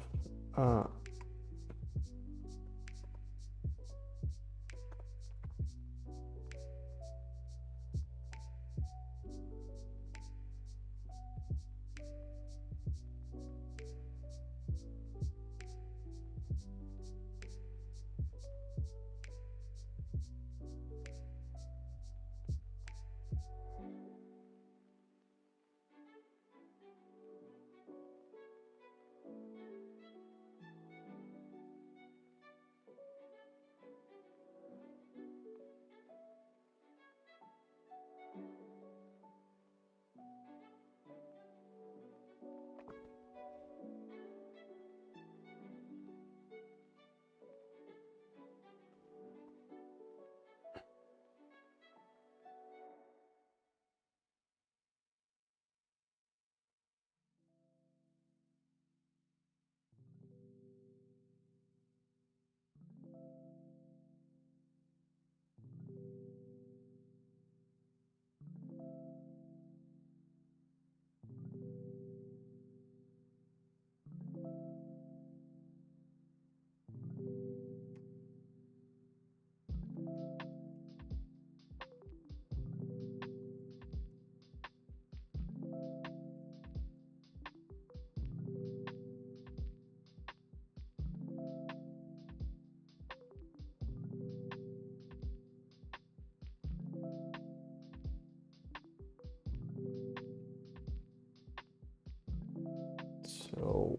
So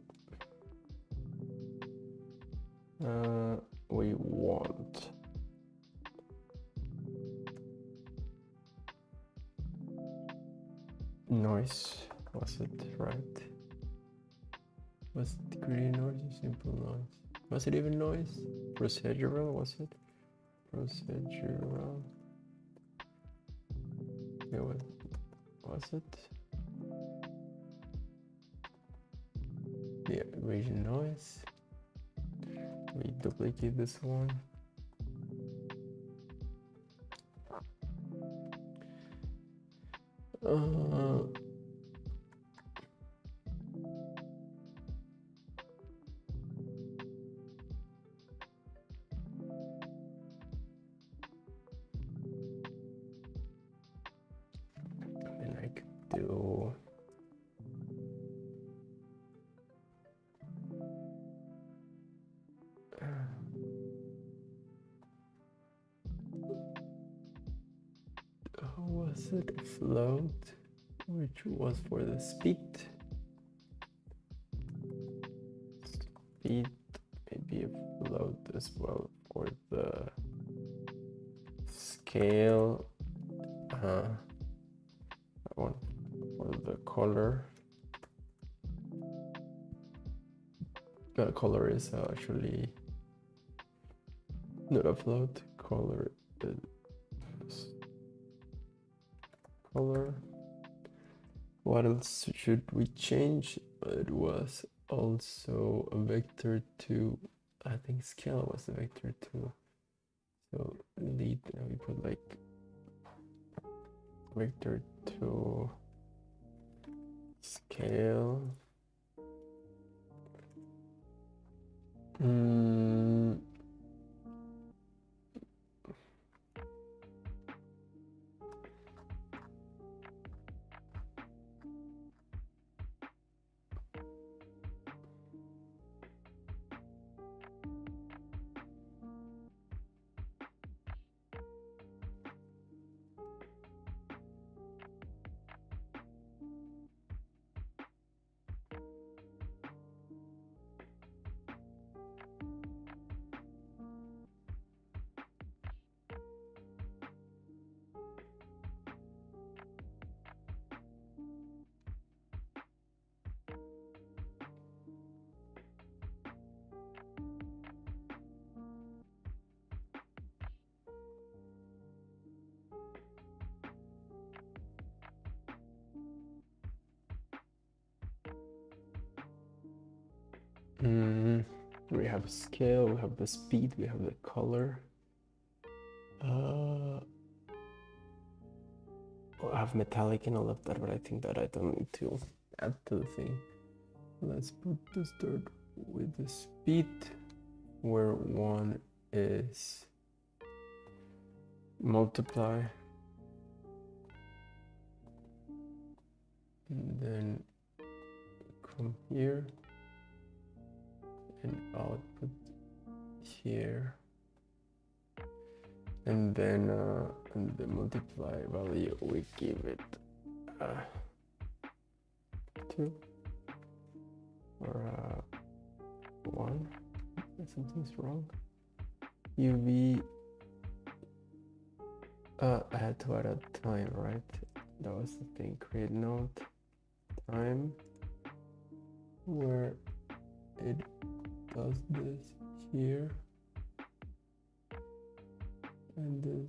we want noise. Was it right? Was it degree noise or simple noise? Was it even noise? Procedural, was it? Procedural. Okay, what was it? The region noise. We duplicate this one. And I could do how was it? Float, which was for the speed. Speed, maybe a float as well for the scale. That one for the color. The color is actually not a float. Color is color. What else should we change? It was also a vector to, I think scale was a vector too. So lead, and we put like vector to scale. We have scale, we have the speed, we have the color. I have metallic and all of that, but I think that I don't need to add to the thing. Let's put the start with the speed, where one is multiply. And then come here and output here, and then and the multiply value we give it 2 or 1. Something's wrong. UV I had to add a time, right? That was the thing. Create node time where it does this here, and then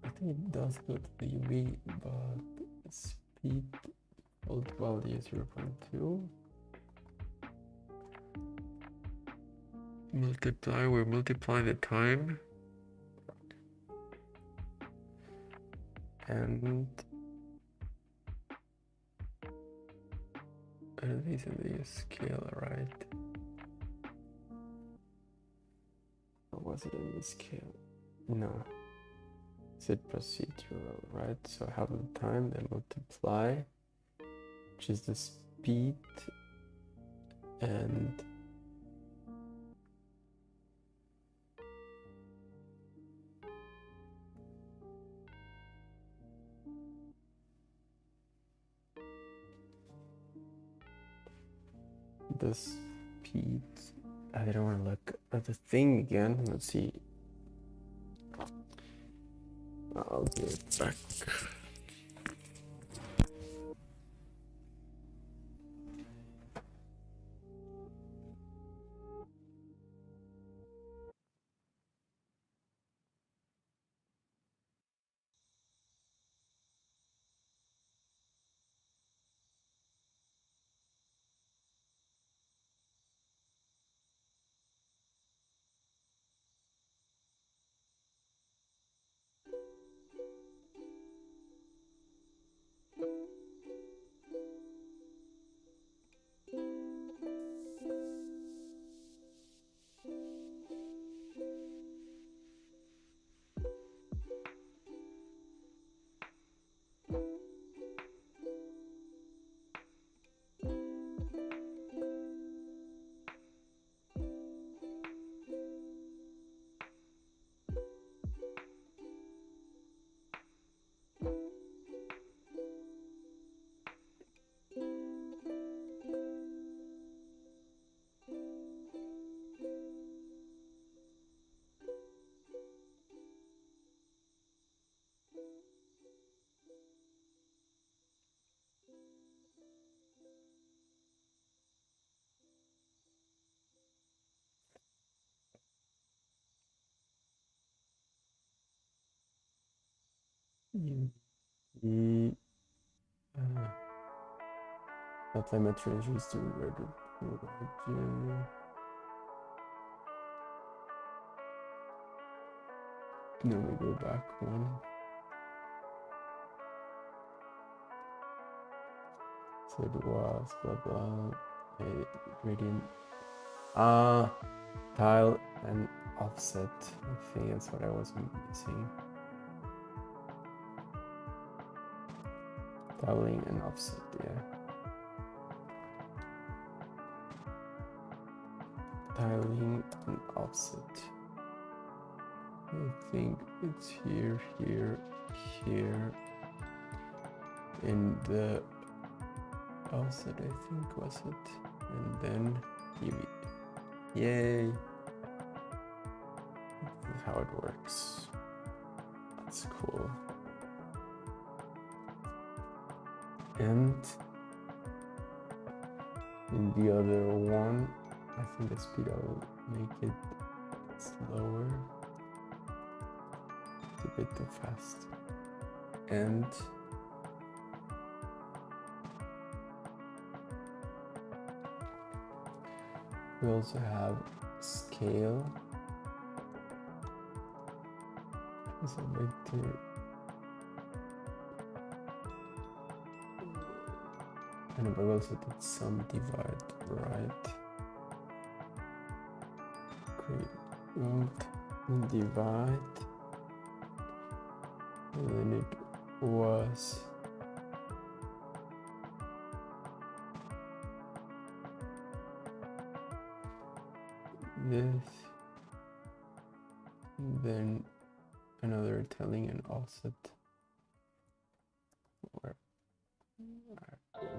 I think it does go to the UV, but speed default value 0.2. Multiply, we multiply the time, and these are the scale, right? Or was it in the scale? No. Is it procedural, right? So I have the time, then multiply, which is the speed, and the speed. I don't want to look at the thing again. Let's see. I'll do it back. UV. Apply materials to render. Then we go back one. So it was blah blah. A gradient. Tile and offset. I think that's what I was missing. Tiling and offset, yeah. Tiling and offset. I think it's here, here, here. In the offset, I think was it. And then UV. Yay! This is how it works. That's cool. And in the other one, I think the speed I'll make it slower. It's a bit too fast. And we also have scale. It's a bit too. And we also did some divide, right? Create and divide. And then it was this. And then another telling and offset. Where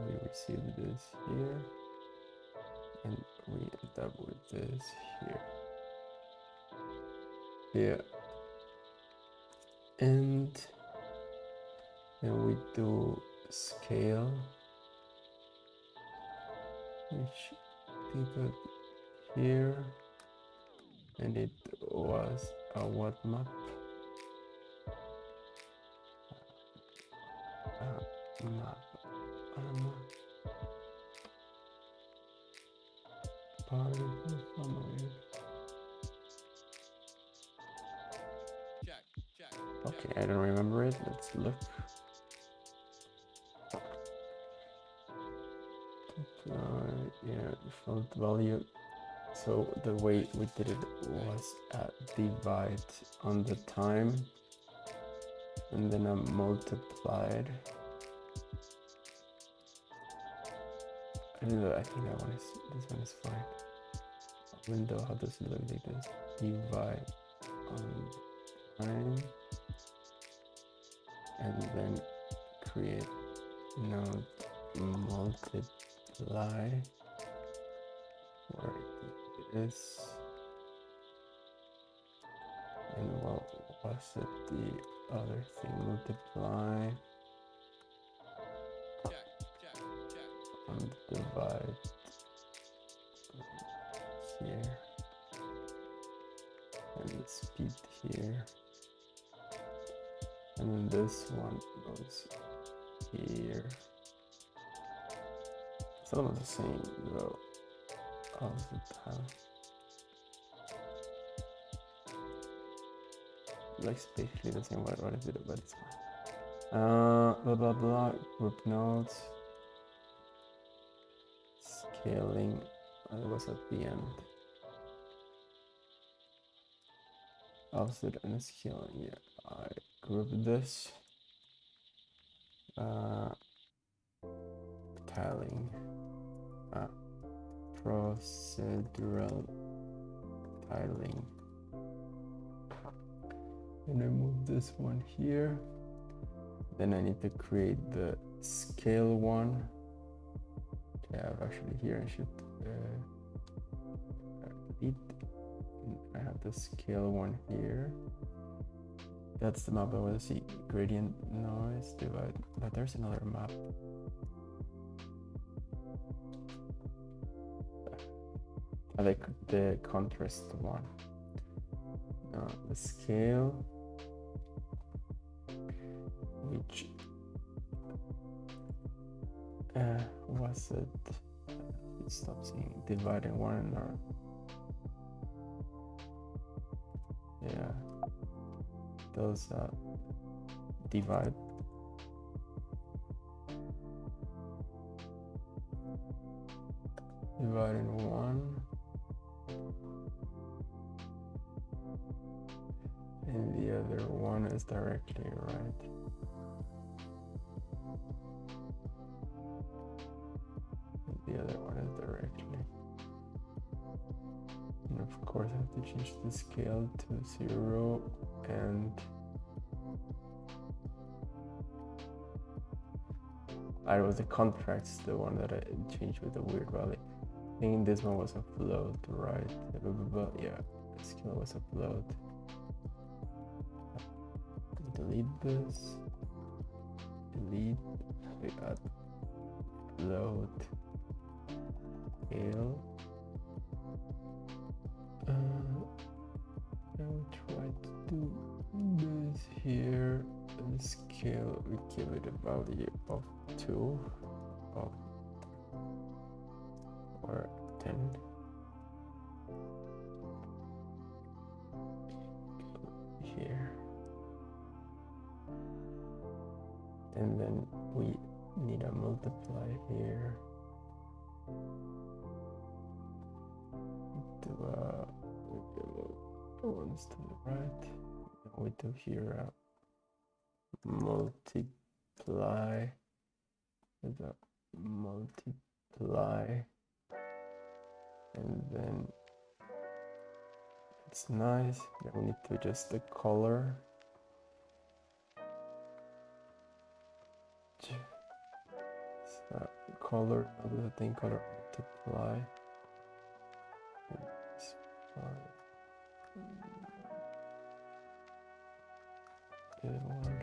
we receive this here, and we end up with this here. Yeah. And then we do scale, which we put here, and it was a what map? Map. Particle summary. Okay, I don't remember it. Let's look. Yeah, default value. So the way we did it was divide on the time, and then I multiplied. I think that one is, this one is fine. Window, how does it look like this? Divide on time, and then create node multiply, where it is, and what was it, the other thing, multiply and divide here, and the speed here, and then this one goes here. It's almost the same though as the time. Like basically the same. What is it about? It's fine. Blah blah blah. Group nodes. Scaling. It was at the end. Offset and scaling. Yeah, I group this. Tiling. Procedural tiling. And I move this one here. Then I need to create the scale one. Okay, I have actually here. I should delete. I have the scale one here. That's the map I want to see. Gradient noise divide. But there's another map. I like the contrast one. The scale. it? It stops saying dividing one or yeah, those divide. Dividing one, and the other one is directly right. And the other one is directly. And of course, I have to change the scale to 0 and it was the contrast, the one that I changed with the weird value. I think this one was a float, right? Yeah, the scale was a float. Delete this. Delete. We got float. Scale. I'll try to do this here. The scale, we give it a value of 2 or 10. Here. And then we need a multiply here. Do ones to the right. And we do here a multiply with a multiply, and then it's nice. Then we need to adjust the color. So color, other thing, color multiply. The other one.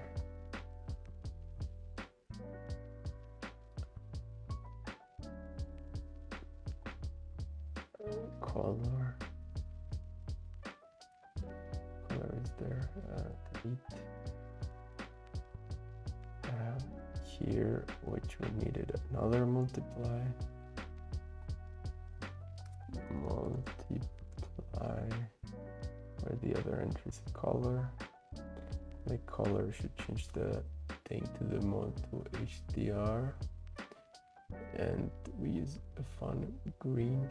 Color is there. Delete. Here, which we needed another multiply. Where the other entry is color. The color should change the thing to the mode to HDR, and we use a font green.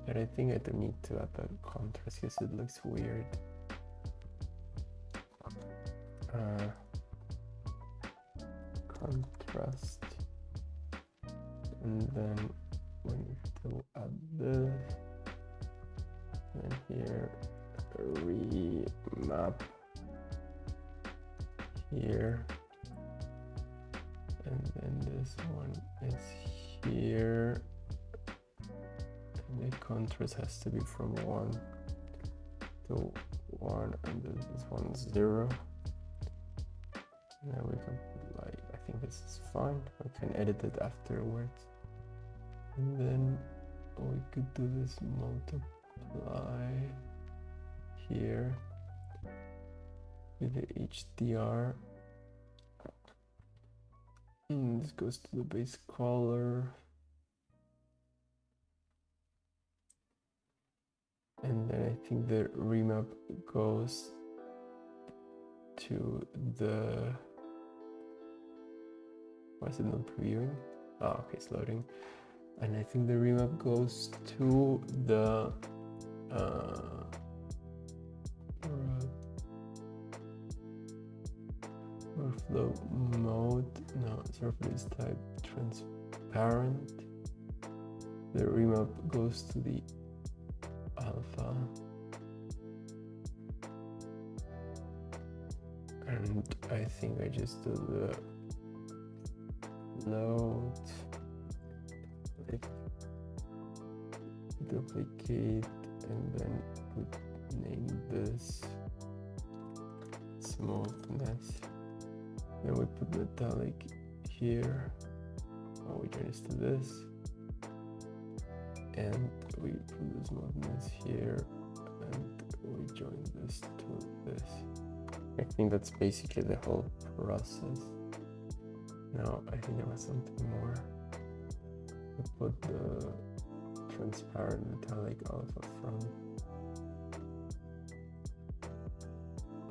But I think I don't need to add that contrast because it looks weird. Contrast, and then we need to add this, and here remap here, and then this one is here, and the contrast has to be from 1 to 1, and this one's 0. Now we can put like, I think this is fine. We can edit it afterwards. And then we could do this multiply here with the HDR. And this goes to the base color. And then I think the remap goes to the, why is it not previewing? Oh, okay, it's loading. And I think the remap goes to the workflow mode. No, surface type transparent. The remap goes to the alpha. And I think I just do the load, duplicate, and then name this smoothness. Then we put metallic here. Oh, we change to this, and we put the smoothness here, and we join this to this. I think that's basically the whole process. Now I think there was something more. I put the transparent metallic alpha front.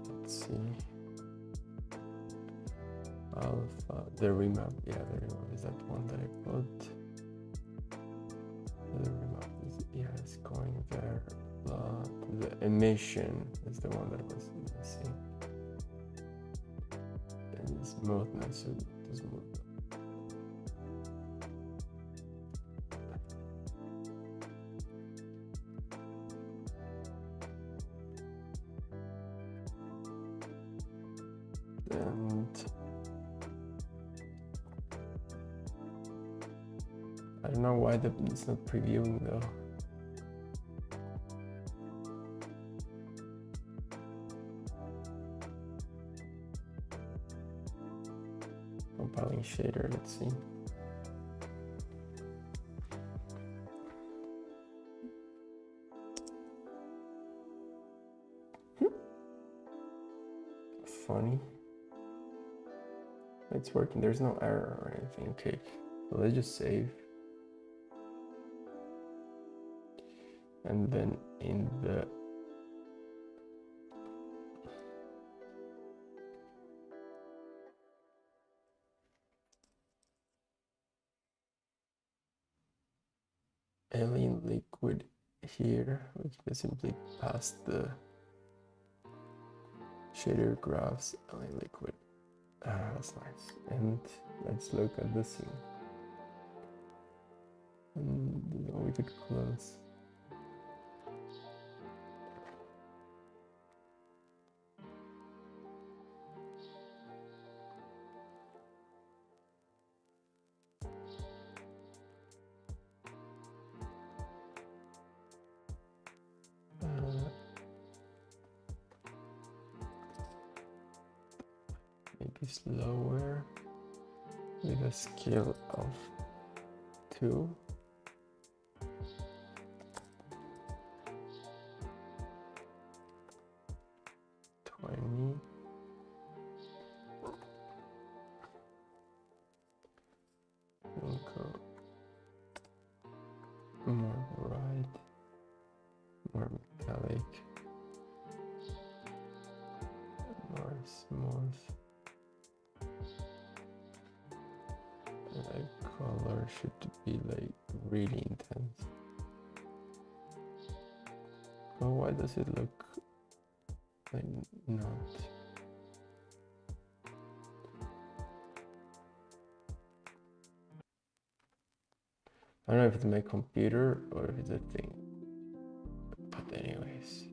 Let's see. Alpha, the remap, yeah, the remap is that one that I put. The remap is, yeah, it's going there, but the emission is the one that was missing. And smoothness, so the smooth. And I don't know why it's not previewing though. Compiling shader, let's see. Funny. It's working, there's no error or anything. Okay, so let's just save. And then in the alien liquid here, we can simply pass the shader graphs alien liquid. That's nice. And let's look at the scene. And we could close. Maybe slower with a scale of 2. More bright, more metallic, more smooth. Like color should be like really intense. Oh, why does it look like not? I don't know if it's my computer or if it's a thing. But anyways,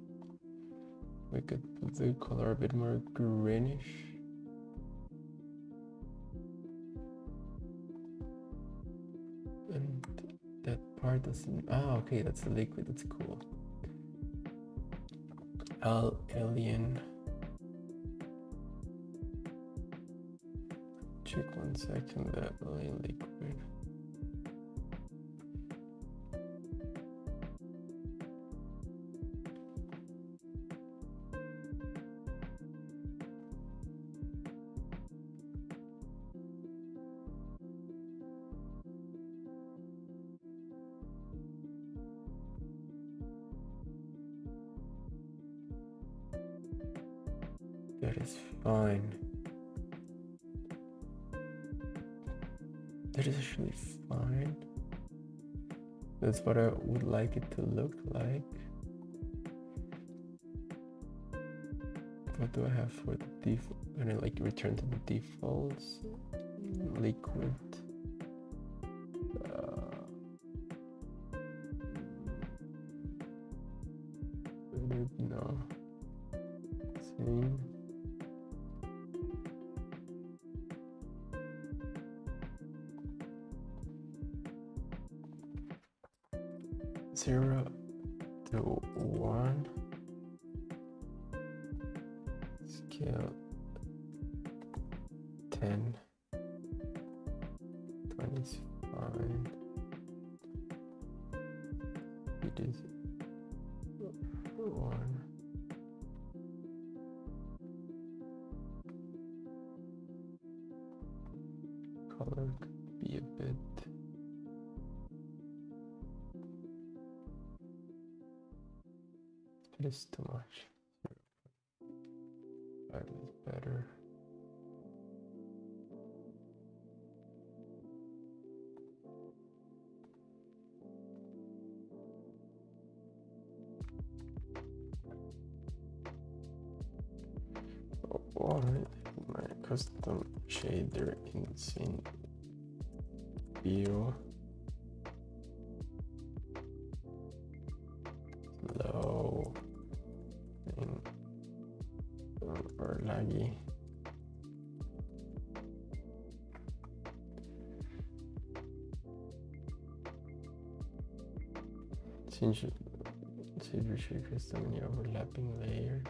we could put the color a bit more greenish. And that part doesn't, okay, that's the liquid, that's cool. Alien. Check 1 second, the alien liquid. That is fine. That is actually fine. That's what I would like it to look like. What do I have for the default? I'm gonna like return to the defaults. Liquid. No. Same. Zero to 1. Scale 10. 20 is fine. It is 1. It is too much. 5 is better. Alright, my custom shader in view. Low or laggy. Since we should custom any overlapping layers.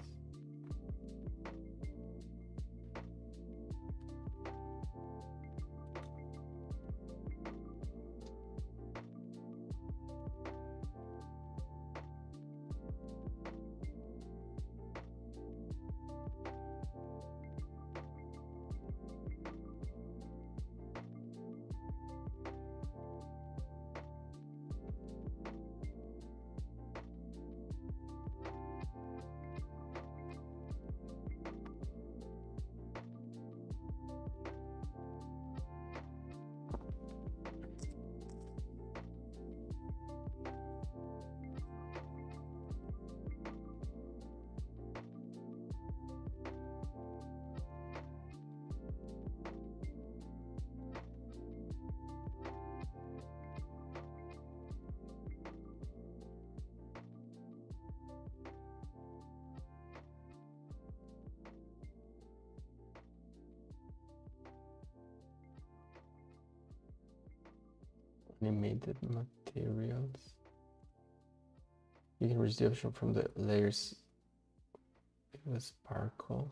Animated materials. You can reach the option from the layers. It was sparkle.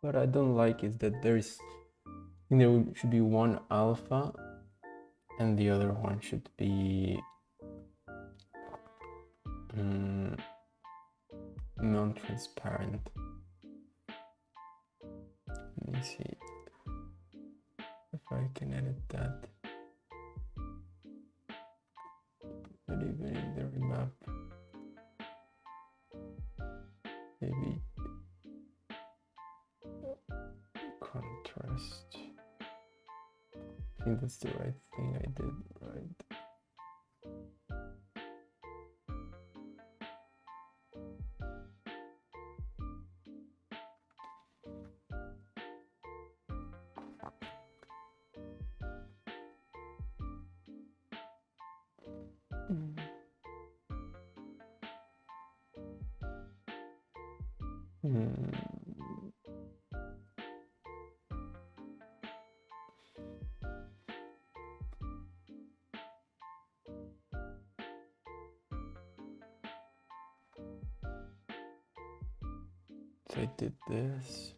What I don't like is that there should be one alpha and the other one should be non-transparent. Let me see if I can edit that. Not even in the remap. Maybe contrast. I think that's the right thing I did, right? So I did this.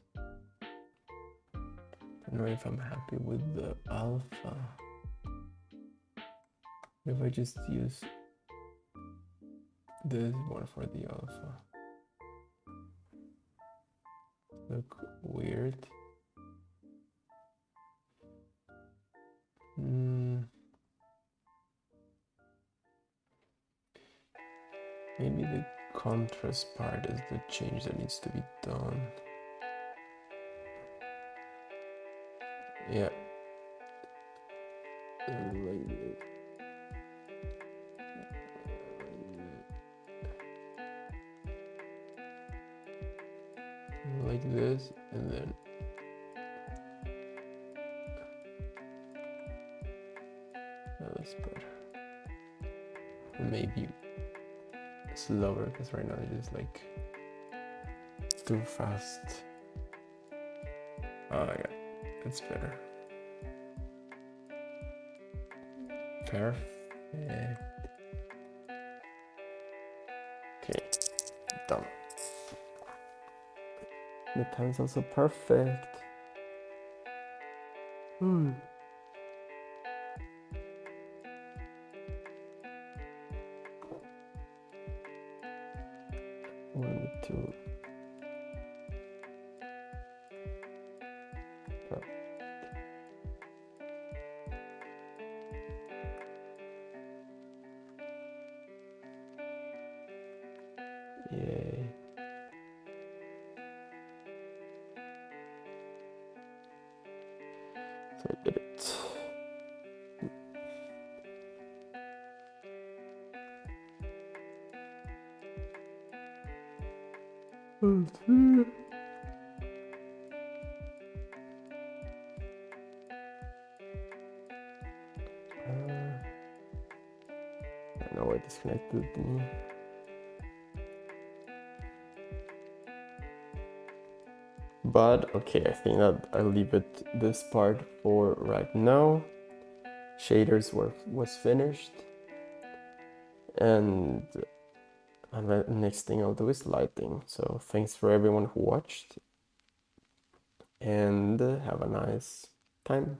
I don't know if I'm happy with the alpha. If I just use this one for the alpha. Look weird. Maybe the contrast part is the change that needs to be done. Yeah. Like this. Like this, and then that's better. Maybe slower, because right now it is like too fast. Oh yeah, that's better. Perfect. Okay, done. The time's also perfect. One, two. Perfect. Yay. So I did it. I know I disconnected me. But okay, I think that I'll leave it this part for right now. Shaders was finished, and the next thing I'll do is lighting. So thanks for everyone who watched, and have a nice time.